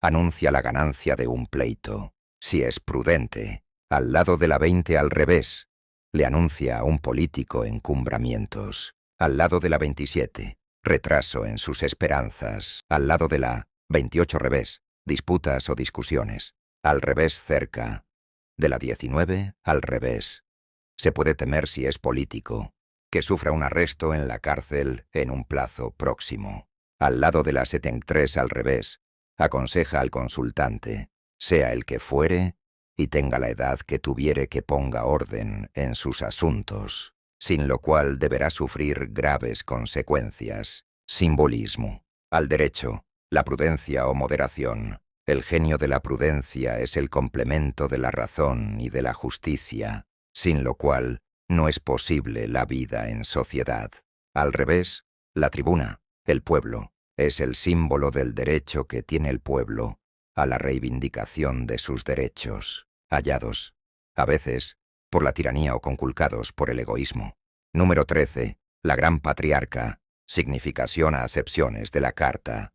Anuncia la ganancia de un pleito, si es prudente. Al lado de la 20 al revés, le anuncia a un político encumbramientos. Al lado de la 27, retraso en sus esperanzas. Al lado de la 28 revés, disputas o discusiones. Al revés cerca. De la 19, al revés. Se puede temer si es político, que sufra un arresto en la cárcel en un plazo próximo. Al lado de la 73 al revés, aconseja al consultante, sea el que fuere, y tenga la edad que tuviere, que ponga orden en sus asuntos, sin lo cual deberá sufrir graves consecuencias. Simbolismo. Al derecho, la prudencia o moderación. El genio de la prudencia es el complemento de la razón y de la justicia, sin lo cual no es posible la vida en sociedad. Al revés, la tribuna, el pueblo, es el símbolo del derecho que tiene el pueblo a la reivindicación de sus derechos, hallados, a veces, por la tiranía o conculcados por el egoísmo. Número 13. La gran patriarca, significación a acepciones de la carta.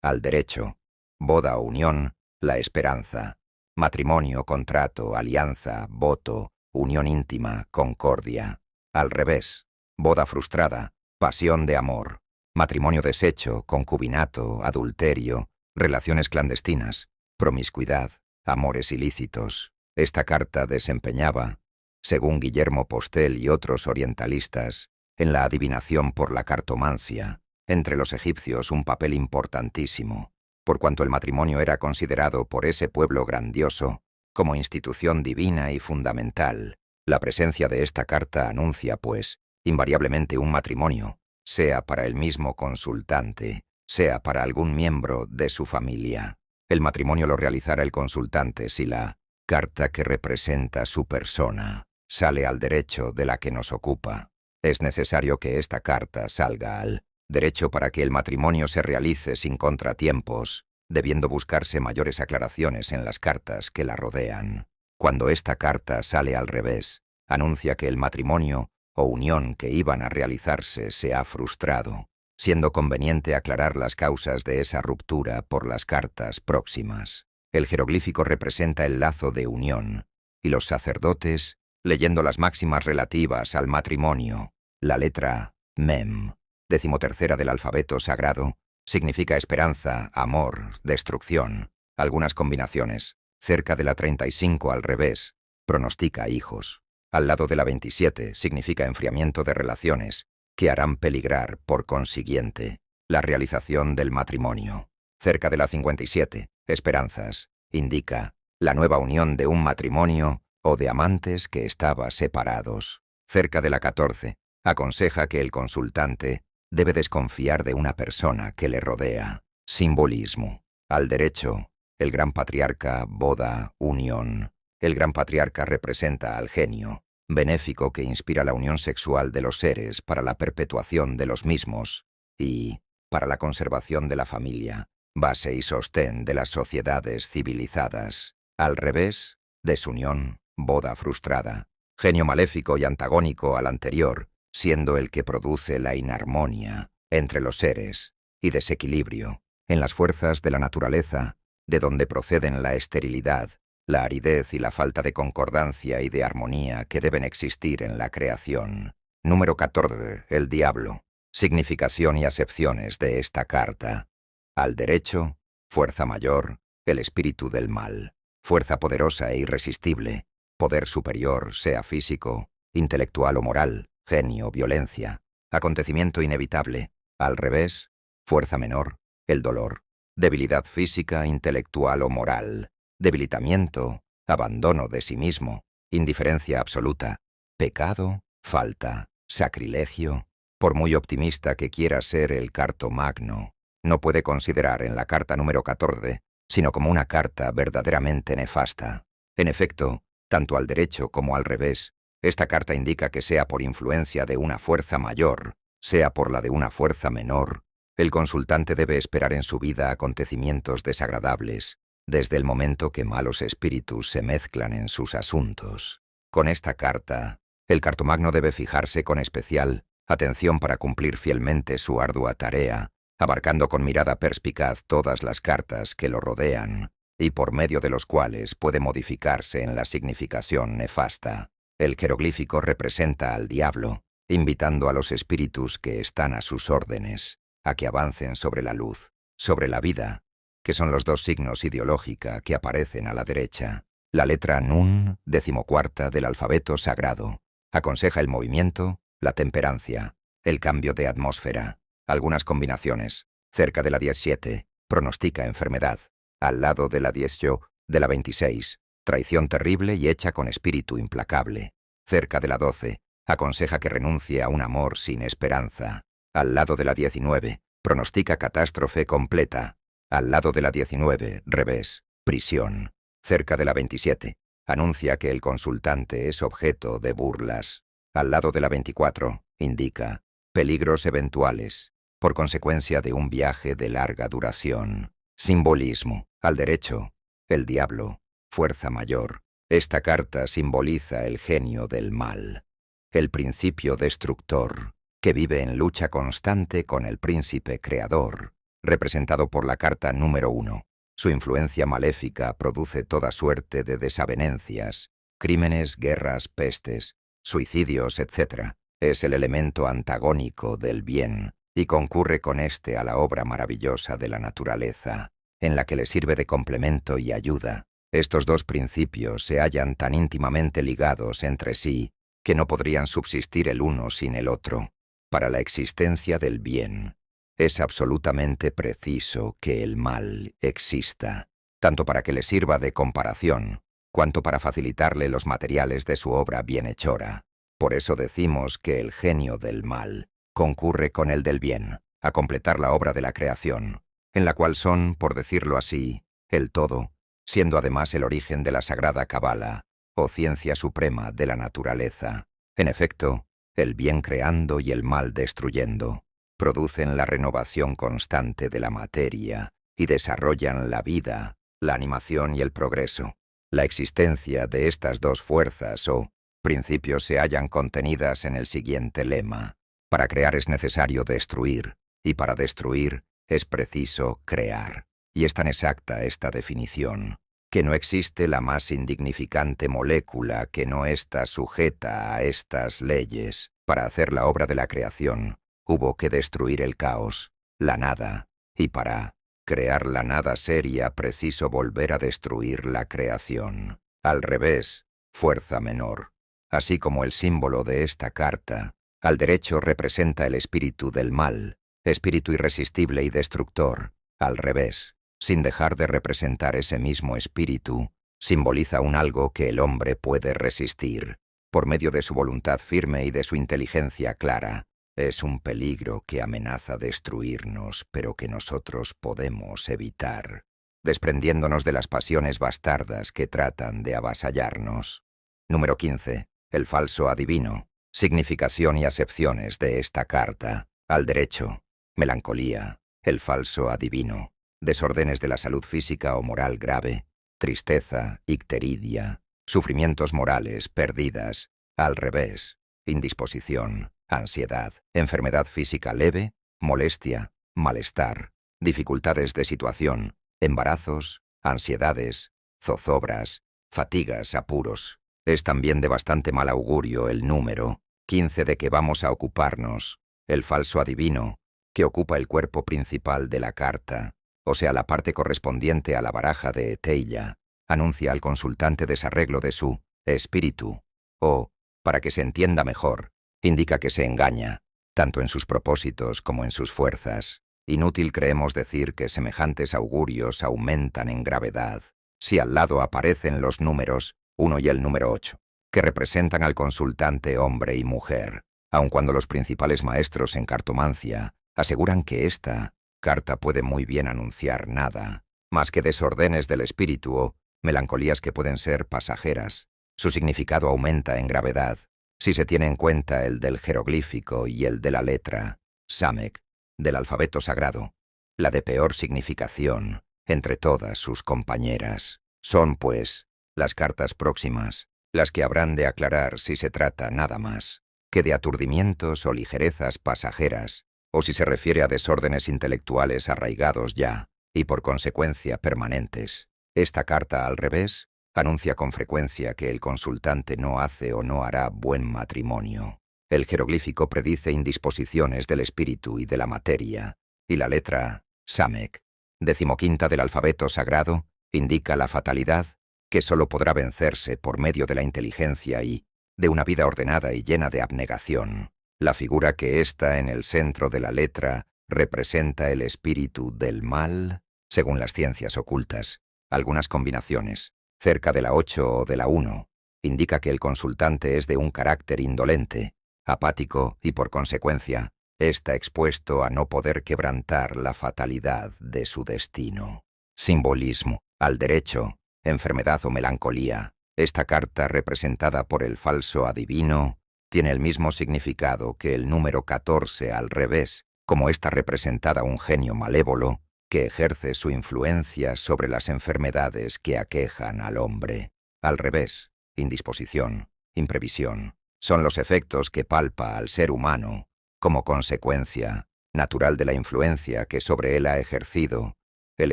Al derecho, boda o unión, la esperanza, matrimonio, contrato, alianza, voto, unión íntima, concordia. Al revés, boda frustrada, pasión de amor, matrimonio deshecho, concubinato, adulterio, relaciones clandestinas, promiscuidad, amores ilícitos. Esta carta desempeñaba, según Guillermo Postel y otros orientalistas, en la adivinación por la cartomancia, entre los egipcios un papel importantísimo, por cuanto el matrimonio era considerado por ese pueblo grandioso como institución divina y fundamental. La presencia de esta carta anuncia, pues, invariablemente un matrimonio, sea para el mismo consultante, sea para algún miembro de su familia. El matrimonio lo realizará el consultante si la carta que representa su persona sale al derecho de la que nos ocupa. Es necesario que esta carta salga al derecho para que el matrimonio se realice sin contratiempos, debiendo buscarse mayores aclaraciones en las cartas que la rodean. Cuando esta carta sale al revés, anuncia que el matrimonio o unión que iban a realizarse se ha frustrado, siendo conveniente aclarar las causas de esa ruptura por las cartas próximas. El jeroglífico representa el lazo de unión, y los sacerdotes, leyendo las máximas relativas al matrimonio, la letra Mem, 13ª del alfabeto sagrado, significa esperanza, amor, destrucción. Algunas combinaciones, cerca de la 35 al revés, pronostica hijos. Al lado de la 27 significa enfriamiento de relaciones, que harán peligrar, por consiguiente, la realización del matrimonio. Cerca de la 57, esperanzas, indica la nueva unión de un matrimonio o de amantes que estaba separados. Cerca de la 14, aconseja que el consultante debe desconfiar de una persona que le rodea. Simbolismo. Al derecho, el gran patriarca, boda, unión. El gran patriarca representa al genio, benéfico que inspira la unión sexual de los seres para la perpetuación de los mismos y para la conservación de la familia, base y sostén de las sociedades civilizadas. Al revés, desunión, boda frustrada, genio maléfico y antagónico al anterior, siendo el que produce la inarmonía entre los seres y desequilibrio en las fuerzas de la naturaleza, de donde proceden la esterilidad, la aridez y la falta de concordancia y de armonía que deben existir en la creación. Número 14. El diablo. Significación y acepciones de esta carta. Al derecho, fuerza mayor, el espíritu del mal, fuerza poderosa e irresistible, poder superior, sea físico, intelectual o moral, genio, violencia, acontecimiento inevitable. Al revés, fuerza menor, el dolor, debilidad física, intelectual o moral, debilitamiento, abandono de sí mismo, indiferencia absoluta, pecado, falta, sacrilegio. Por muy optimista que quiera ser el cartomagno, no puede considerar en la carta número 14, sino como una carta verdaderamente nefasta. En efecto, tanto al derecho como al revés, esta carta indica que sea por influencia de una fuerza mayor, sea por la de una fuerza menor, el consultante debe esperar en su vida acontecimientos desagradables, desde el momento que malos espíritus se mezclan en sus asuntos. Con esta carta, el cartomagno debe fijarse con especial atención para cumplir fielmente su ardua tarea, abarcando con mirada perspicaz todas las cartas que lo rodean, y por medio de los cuales puede modificarse en la significación nefasta. El jeroglífico representa al diablo, invitando a los espíritus que están a sus órdenes, a que avancen sobre la luz, sobre la vida, que son los dos signos ideológica que aparecen a la derecha. La letra Nun, 14ª del alfabeto sagrado. Aconseja el movimiento, la temperancia, el cambio de atmósfera, algunas combinaciones. Cerca de la 17, pronostica enfermedad. Al lado de la 18, de la 26, traición terrible y hecha con espíritu implacable. Cerca de la 12, aconseja que renuncie a un amor sin esperanza. Al lado de la 19, pronostica catástrofe completa. Al lado de la 19, revés, prisión. Cerca de la 27, anuncia que el consultante es objeto de burlas. Al lado de la 24, indica peligros eventuales, por consecuencia de un viaje de larga duración. Simbolismo. Al derecho, el diablo, fuerza mayor. Esta carta simboliza el genio del mal, el principio destructor, que vive en lucha constante con el príncipe creador, representado por la carta número 1. Su influencia maléfica produce toda suerte de desavenencias, crímenes, guerras, pestes, suicidios, etc. Es el elemento antagónico del bien y concurre con éste a la obra maravillosa de la naturaleza, en la que le sirve de complemento y ayuda. Estos dos principios se hallan tan íntimamente ligados entre sí que no podrían subsistir el uno sin el otro. Para la existencia del bien, es absolutamente preciso que el mal exista, tanto para que le sirva de comparación, cuanto para facilitarle los materiales de su obra bienhechora. Por eso decimos que el genio del mal concurre con el del bien, a completar la obra de la creación, en la cual son, por decirlo así, el todo, siendo además el origen de la sagrada Cabala, o ciencia suprema de la naturaleza. En efecto, el bien creando y el mal destruyendo, producen la renovación constante de la materia y desarrollan la vida, la animación y el progreso. La existencia de estas dos fuerzas o principios se hallan contenidas en el siguiente lema: para crear es necesario destruir, y para destruir es preciso crear. Y es tan exacta esta definición, que no existe la más insignificante molécula que no está sujeta a estas leyes. Para hacer la obra de la creación, hubo que destruir el caos, la nada, y para crear la nada seria preciso volver a destruir la creación. Al revés, fuerza menor. Así como el símbolo de esta carta, al derecho representa el espíritu del mal, espíritu irresistible y destructor. Al revés, sin dejar de representar ese mismo espíritu, simboliza un algo que el hombre puede resistir, por medio de su voluntad firme y de su inteligencia clara. Es un peligro que amenaza destruirnos, pero que nosotros podemos evitar, desprendiéndonos de las pasiones bastardas que tratan de avasallarnos. Número 15. El falso adivino. Significación y acepciones de esta carta. Al derecho, melancolía, el falso adivino, desórdenes de la salud física o moral grave, tristeza, icteridia, sufrimientos morales, pérdidas. Al revés, indisposición, ansiedad, enfermedad física leve, molestia, malestar, dificultades de situación, embarazos, ansiedades, zozobras, fatigas, apuros. Es también de bastante mal augurio el número 15 de que vamos a ocuparnos, el falso adivino, que ocupa el cuerpo principal de la carta, o sea, la parte correspondiente a la baraja de Eteilla, anuncia al consultante desarreglo de su espíritu, o, para que se entienda mejor, indica que se engaña, tanto en sus propósitos como en sus fuerzas. Inútil creemos decir que semejantes augurios aumentan en gravedad si al lado aparecen los números 1 y el número 8, que representan al consultante hombre y mujer, aun cuando los principales maestros en cartomancia aseguran que esta carta puede muy bien anunciar nada, más que desordenes del espíritu o melancolías que pueden ser pasajeras. Su significado aumenta en gravedad si se tiene en cuenta el del jeroglífico y el de la letra Samek del alfabeto sagrado, la de peor significación entre todas sus compañeras. Son, pues, las cartas próximas las que habrán de aclarar si se trata nada más que de aturdimientos o ligerezas pasajeras, o si se refiere a desórdenes intelectuales arraigados ya y por consecuencia permanentes. Esta carta, al revés, anuncia con frecuencia que el consultante no hace o no hará buen matrimonio. El jeroglífico predice indisposiciones del espíritu y de la materia, y la letra Samek 15ª del alfabeto sagrado, indica la fatalidad, que solo podrá vencerse por medio de la inteligencia y de una vida ordenada y llena de abnegación. La figura que está en el centro de la letra representa el espíritu del mal, según las ciencias ocultas. Algunas combinaciones, cerca de la 8 o de la 1, indica que el consultante es de un carácter indolente, apático y, por consecuencia, está expuesto a no poder quebrantar la fatalidad de su destino. Simbolismo. Al derecho, enfermedad o melancolía. Esta carta, representada por el falso adivino, tiene el mismo significado que el número 14 al revés, como está representada un genio malévolo que ejerce su influencia sobre las enfermedades que aquejan al hombre. Al revés, indisposición, imprevisión, son los efectos que palpa al ser humano como consecuencia natural de la influencia que sobre él ha ejercido el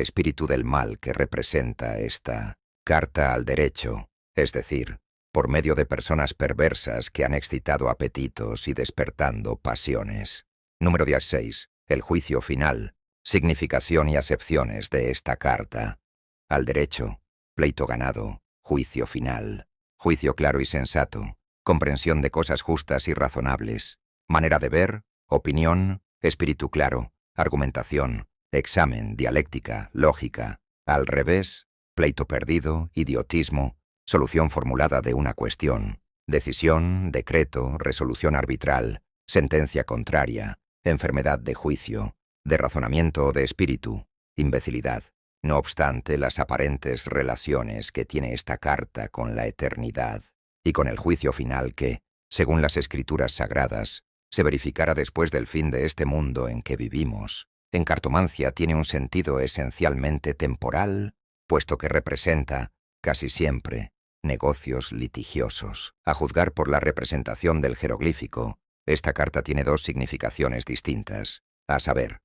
espíritu del mal que representa esta carta al derecho, es decir, por medio de personas perversas que han excitado apetitos y despertando pasiones. Número 16. El juicio final. Significación y acepciones de esta carta. Al derecho, pleito ganado, juicio final, juicio claro y sensato, comprensión de cosas justas y razonables, manera de ver, opinión, espíritu claro, argumentación, examen, dialéctica, lógica. Al revés, pleito perdido, idiotismo, solución formulada de una cuestión, decisión, decreto, resolución arbitral, sentencia contraria, enfermedad de juicio, de razonamiento o de espíritu, imbecilidad. No obstante las aparentes relaciones que tiene esta carta con la eternidad y con el juicio final que, según las escrituras sagradas, se verificará después del fin de este mundo en que vivimos, en cartomancia tiene un sentido esencialmente temporal, puesto que representa, casi siempre, negocios litigiosos. A juzgar por la representación del jeroglífico, esta carta tiene dos significaciones distintas, a saber,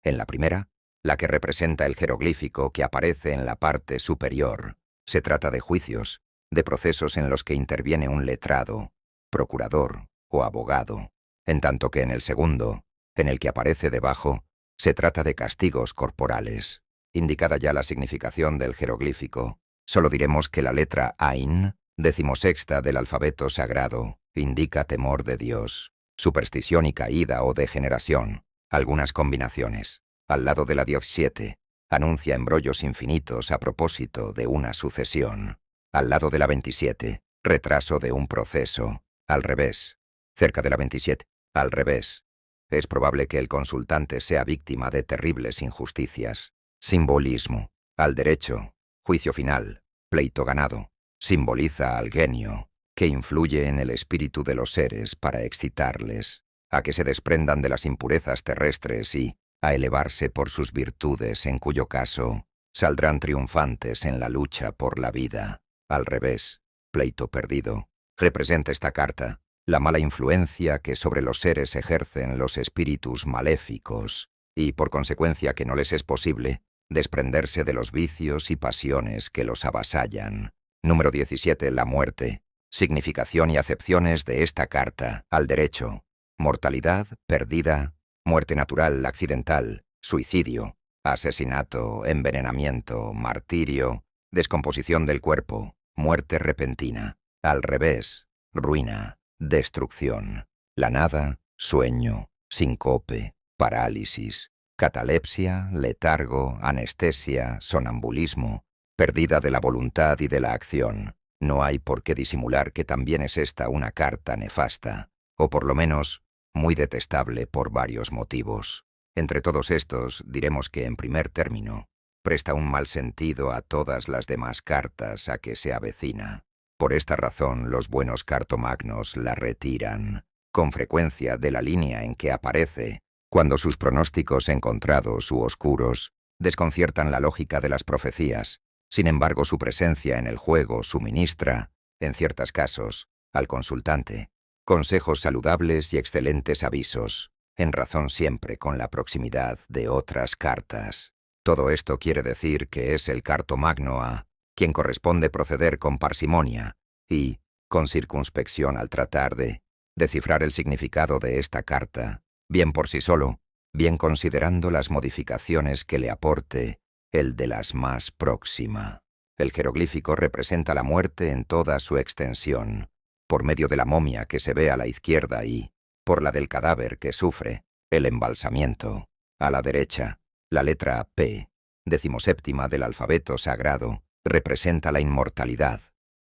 en la primera, la que representa el jeroglífico que aparece en la parte superior, se trata de juicios, de procesos en los que interviene un letrado, procurador o abogado, en tanto que en el segundo, en el que aparece debajo, se trata de castigos corporales. Indicada ya la significación del jeroglífico, solo diremos que la letra Ain, 16ª del alfabeto sagrado, indica temor de Dios, superstición y caída o degeneración. Algunas combinaciones. Al lado de la 17, anuncia embrollos infinitos a propósito de una sucesión. Al lado de la 27, retraso de un proceso. Al revés. Cerca de la 27, al revés. Es probable que el consultante sea víctima de terribles injusticias. Simbolismo. Al derecho, juicio final, pleito ganado. Simboliza al genio, que influye en el espíritu de los seres para excitarles a que se desprendan de las impurezas terrestres y a elevarse por sus virtudes, en cuyo caso saldrán triunfantes en la lucha por la vida. Al revés, pleito perdido, representa esta carta la mala influencia que sobre los seres ejercen los espíritus maléficos y, por consecuencia, que no les es posible desprenderse de los vicios y pasiones que los avasallan. Número 17. La muerte. Significación y acepciones de esta carta. Al derecho, mortalidad, perdida, muerte natural, accidental, suicidio, asesinato, envenenamiento, martirio, descomposición del cuerpo, muerte repentina. Al revés, ruina, destrucción, la nada, sueño, síncope, parálisis, catalepsia, letargo, anestesia, sonambulismo, pérdida de la voluntad y de la acción. No hay por qué disimular que también es esta una carta nefasta, o por lo menos muy detestable por varios motivos. Entre todos estos, diremos que, en primer término, presta un mal sentido a todas las demás cartas a que se avecina. Por esta razón, los buenos cartomagnos la retiran, con frecuencia, de la línea en que aparece, cuando sus pronósticos encontrados u oscuros desconciertan la lógica de las profecías. Sin embargo, su presencia en el juego suministra, en ciertos casos, al consultante, consejos saludables y excelentes avisos, en razón siempre con la proximidad de otras cartas. Todo esto quiere decir que es el cartomagno a quien corresponde proceder con parsimonia y con circunspección al tratar de descifrar el significado de esta carta, bien por sí solo, bien considerando las modificaciones que le aporte el de las más próxima. El jeroglífico representa la muerte en toda su extensión, por medio de la momia que se ve a la izquierda y, por la del cadáver que sufre, el embalsamiento. A la derecha, la letra P, 17ª del alfabeto sagrado, representa la inmortalidad,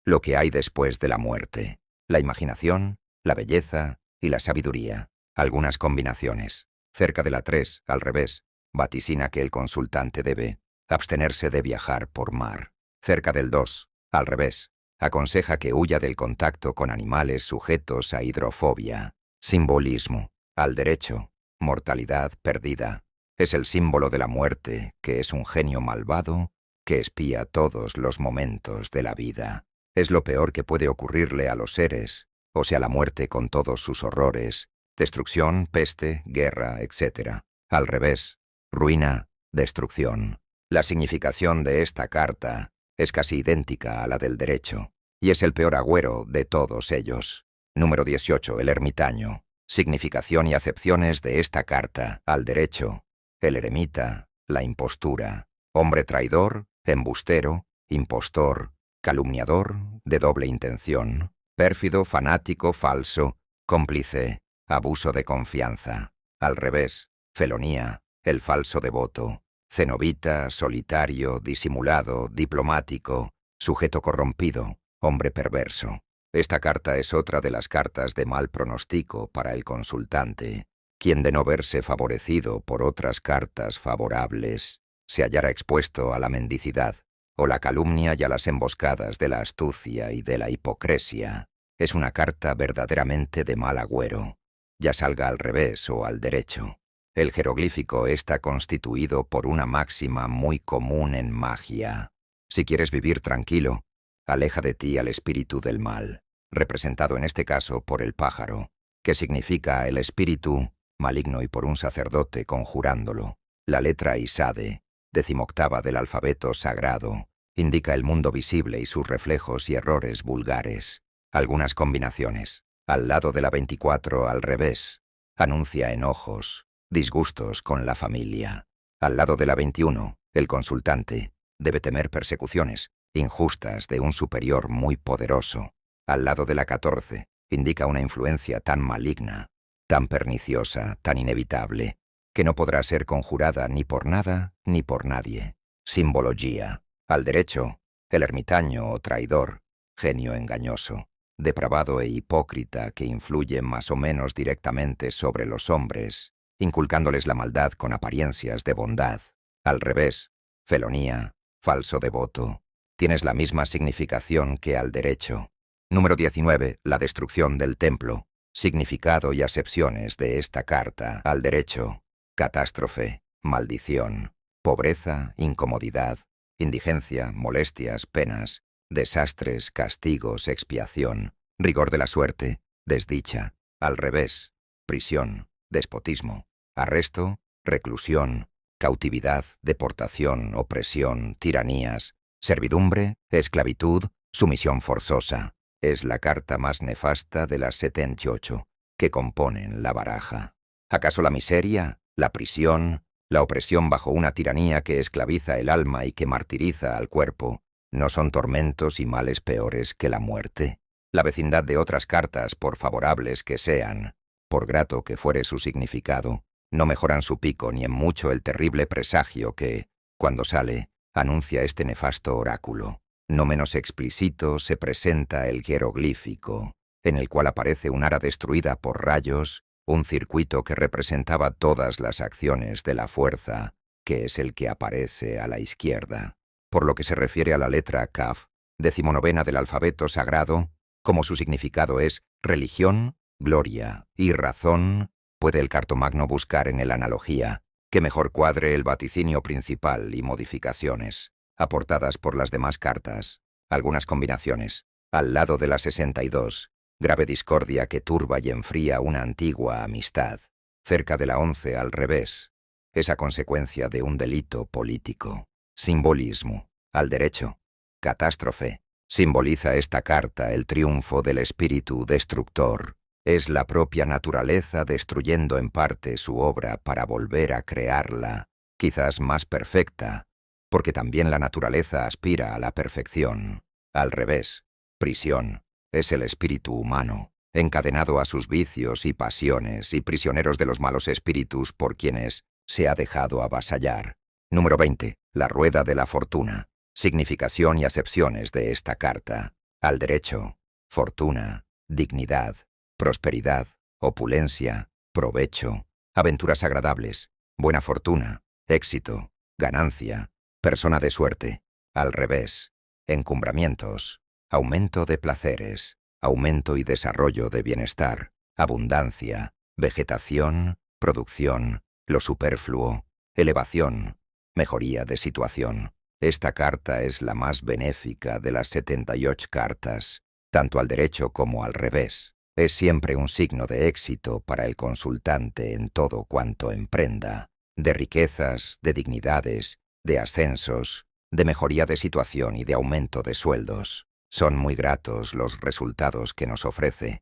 lo que hay después de la muerte, la imaginación, la belleza y la sabiduría. Algunas combinaciones. Cerca de la 3, al revés, vaticina que el consultante debe abstenerse de viajar por mar. Cerca del 2, al revés, aconseja que huya del contacto con animales sujetos a hidrofobia. Simbolismo. Al derecho, mortalidad perdida. Es el símbolo de la muerte, que es un genio malvado que espía todos los momentos de la vida. Es lo peor que puede ocurrirle a los seres, o sea, la muerte con todos sus horrores, destrucción, peste, guerra, etc. Al revés, ruina, destrucción. La significación de esta carta es casi idéntica a la del derecho, y es el peor agüero de todos ellos. Número 18, el ermitaño. Significación y acepciones de esta carta. Al derecho, el eremita, la impostura. Hombre traidor, embustero, impostor, calumniador, de doble intención, pérfido, fanático, falso, cómplice, abuso de confianza. Al revés, felonía, el falso devoto, cenobita, solitario, disimulado, diplomático, sujeto corrompido, hombre perverso. Esta carta es otra de las cartas de mal pronóstico para el consultante, quien de no verse favorecido por otras cartas favorables, se hallara expuesto a la mendicidad, o la calumnia y a las emboscadas de la astucia y de la hipocresía. Es una carta verdaderamente de mal agüero, ya salga al revés o al derecho. El jeroglífico está constituido por una máxima muy común en magia. Si quieres vivir tranquilo, aleja de ti al espíritu del mal, representado en este caso por el pájaro, que significa el espíritu maligno y por un sacerdote conjurándolo. La letra Isade, 18ª del alfabeto sagrado, indica el mundo visible y sus reflejos y errores vulgares. Algunas combinaciones. Al lado de la 24 al revés, anuncia enojos, disgustos con la familia. Al lado de la 21, el consultante debe temer persecuciones injustas de un superior muy poderoso. Al lado de la 14, indica una influencia tan maligna, tan perniciosa, tan inevitable, que no podrá ser conjurada ni por nada ni por nadie. Simbología. Al derecho, el ermitaño o traidor, genio engañoso, depravado e hipócrita que influye más o menos directamente sobre los hombres, inculcándoles la maldad con apariencias de bondad. Al revés, felonía, falso devoto. Tienes la misma significación que al derecho. Número 19. La destrucción del templo. Significado y acepciones de esta carta. Al derecho, catástrofe, maldición, pobreza, incomodidad, indigencia, molestias, penas, desastres, castigos, expiación, rigor de la suerte, desdicha. Al revés, prisión, despotismo, arresto, reclusión, cautividad, deportación, opresión, tiranías, servidumbre, esclavitud, sumisión forzosa. Es la carta más nefasta de las 78 que componen la baraja. ¿Acaso la miseria, la prisión, la opresión bajo una tiranía que esclaviza el alma y que martiriza al cuerpo, no son tormentos y males peores que la muerte? La vecindad de otras cartas, por favorables que sean, por grato que fuere su significado, no mejoran su pico ni en mucho el terrible presagio que, cuando sale, anuncia este nefasto oráculo. No menos explícito se presenta el jeroglífico, en el cual aparece un ara destruida por rayos, un circuito que representaba todas las acciones de la fuerza, que es el que aparece a la izquierda. Por lo que se refiere a la letra Kaf, 19ª del alfabeto sagrado, como su significado es religión, gloria y razón, puede el cartomagno buscar en el analogía, que mejor cuadre el vaticinio principal y modificaciones aportadas por las demás cartas. Algunas combinaciones. Al lado de la 62, grave discordia que turba y enfría una antigua amistad. Cerca de la 11 al revés, esa consecuencia de un delito político. Simbolismo. Al derecho, catástrofe. Simboliza esta carta el triunfo del espíritu destructor. Es la propia naturaleza destruyendo en parte su obra para volver a crearla, quizás más perfecta, porque también la naturaleza aspira a la perfección. Al revés, prisión es el espíritu humano, encadenado a sus vicios y pasiones y prisioneros de los malos espíritus por quienes se ha dejado avasallar. Número 20. La rueda de la fortuna. Significación y acepciones de esta carta. Al derecho, fortuna, dignidad, prosperidad, opulencia, provecho, aventuras agradables, buena fortuna, éxito, ganancia, persona de suerte. Al revés, encumbramientos, aumento de placeres, aumento y desarrollo de bienestar, abundancia, vegetación, producción, lo superfluo, elevación, mejoría de situación. Esta carta es la más benéfica de las 78 cartas, tanto al derecho como al revés. Es siempre un signo de éxito para el consultante en todo cuanto emprenda, de riquezas, de dignidades, de ascensos, de mejoría de situación y de aumento de sueldos. Son muy gratos los resultados que nos ofrece.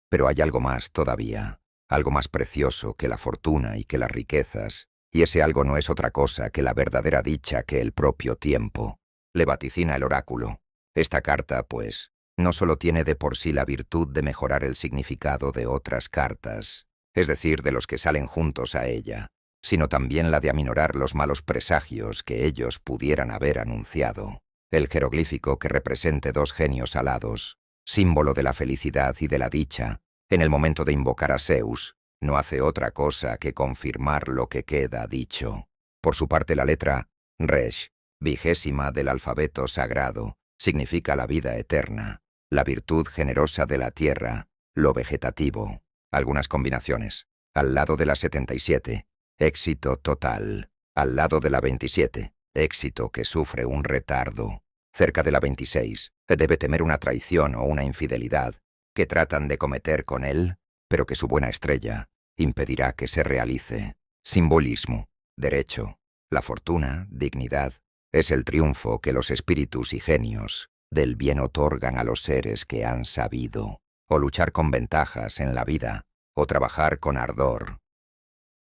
Pero hay algo más todavía, algo más precioso que la fortuna y que las riquezas, y ese algo no es otra cosa que la verdadera dicha que el propio tiempo. Le vaticina el oráculo. Esta carta, pues, no solo tiene de por sí la virtud de mejorar el significado de otras cartas, es decir, de los que salen juntos a ella, sino también la de aminorar los malos presagios que ellos pudieran haber anunciado. El jeroglífico que represente dos genios alados, símbolo de la felicidad y de la dicha, en el momento de invocar a Zeus, no hace otra cosa que confirmar lo que queda dicho. Por su parte, la letra Resh, 20ª del alfabeto sagrado, significa la vida eterna, la virtud generosa de la tierra, lo vegetativo. Algunas combinaciones. Al lado de la 77, éxito total. Al lado de la 27, éxito que sufre un retardo. Cerca de la 26, debe temer una traición o una infidelidad que tratan de cometer con él, pero que su buena estrella impedirá que se realice. Simbolismo, derecho, la fortuna, dignidad, es el triunfo que los espíritus y genios del bien otorgan a los seres que han sabido, o luchar con ventajas en la vida, o trabajar con ardor.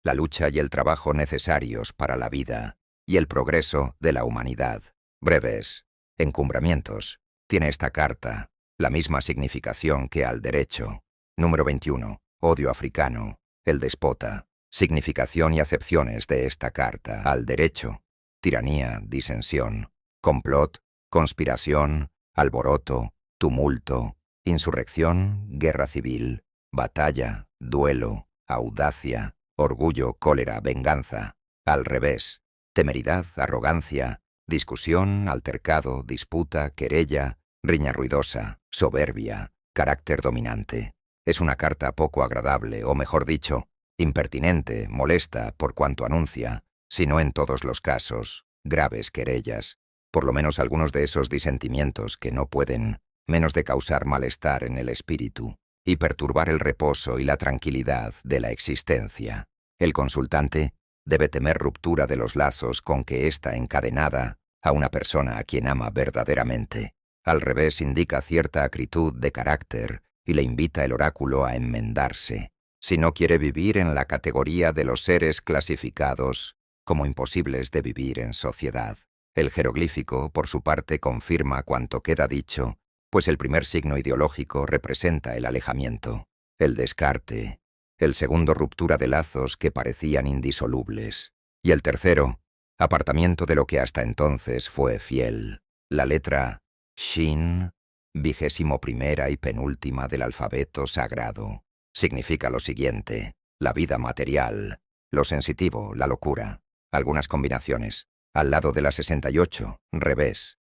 La lucha y el trabajo necesarios para la vida y el progreso de la humanidad. Breves encumbramientos. Tiene esta carta la misma significación que al derecho. Número 21. Odio africano, el déspota. Significación y acepciones de esta carta. Al derecho. Tiranía, disensión, complot, conspiración, alboroto, tumulto, insurrección, guerra civil, batalla, duelo, audacia, orgullo, cólera, venganza. Al revés. Temeridad, arrogancia, discusión, altercado, disputa, querella, riña ruidosa, soberbia, carácter dominante. Es una carta poco agradable, o mejor dicho, impertinente, molesta por cuanto anuncia, si no en todos los casos, graves querellas, por lo menos algunos de esos disentimientos que no pueden menos de causar malestar en el espíritu y perturbar el reposo y la tranquilidad de la existencia. El consultante debe temer ruptura de los lazos con que está encadenada a una persona a quien ama verdaderamente. Al revés, indica cierta acritud de carácter y le invita el oráculo a enmendarse, si no quiere vivir en la categoría de los seres clasificados como imposibles de vivir en sociedad. El jeroglífico, por su parte, confirma cuanto queda dicho, pues el primer signo ideológico representa el alejamiento, el descarte, el segundo ruptura de lazos que parecían indisolubles, y el tercero, apartamiento de lo que hasta entonces fue fiel. La letra Shin, 21ª y penúltima del alfabeto sagrado, significa lo siguiente: la vida material, lo sensitivo, la locura. Algunas combinaciones. Al lado de la 68, revés.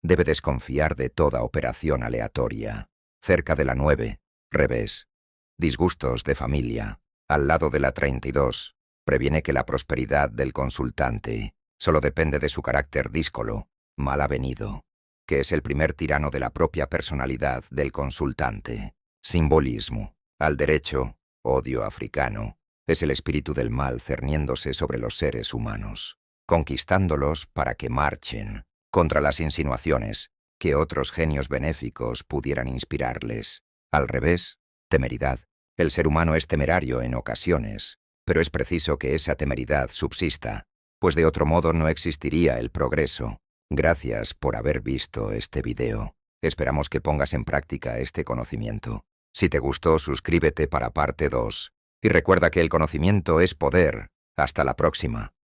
Debe desconfiar de toda operación aleatoria. Cerca de la 9, revés. Disgustos de familia. Al lado de la 32, previene que la prosperidad del consultante solo depende de su carácter díscolo, mal avenido, que es el primer tirano de la propia personalidad del consultante. Simbolismo. Al derecho, odio africano. Es el espíritu del mal cerniéndose sobre los seres humanos, conquistándolos para que marchen contra las insinuaciones que otros genios benéficos pudieran inspirarles. Al revés, temeridad. El ser humano es temerario en ocasiones, pero es preciso que esa temeridad subsista, pues de otro modo no existiría el progreso. Gracias por haber visto este video. Esperamos que pongas en práctica este conocimiento. Si te gustó, suscríbete para parte 2. Y recuerda que el conocimiento es poder. Hasta la próxima.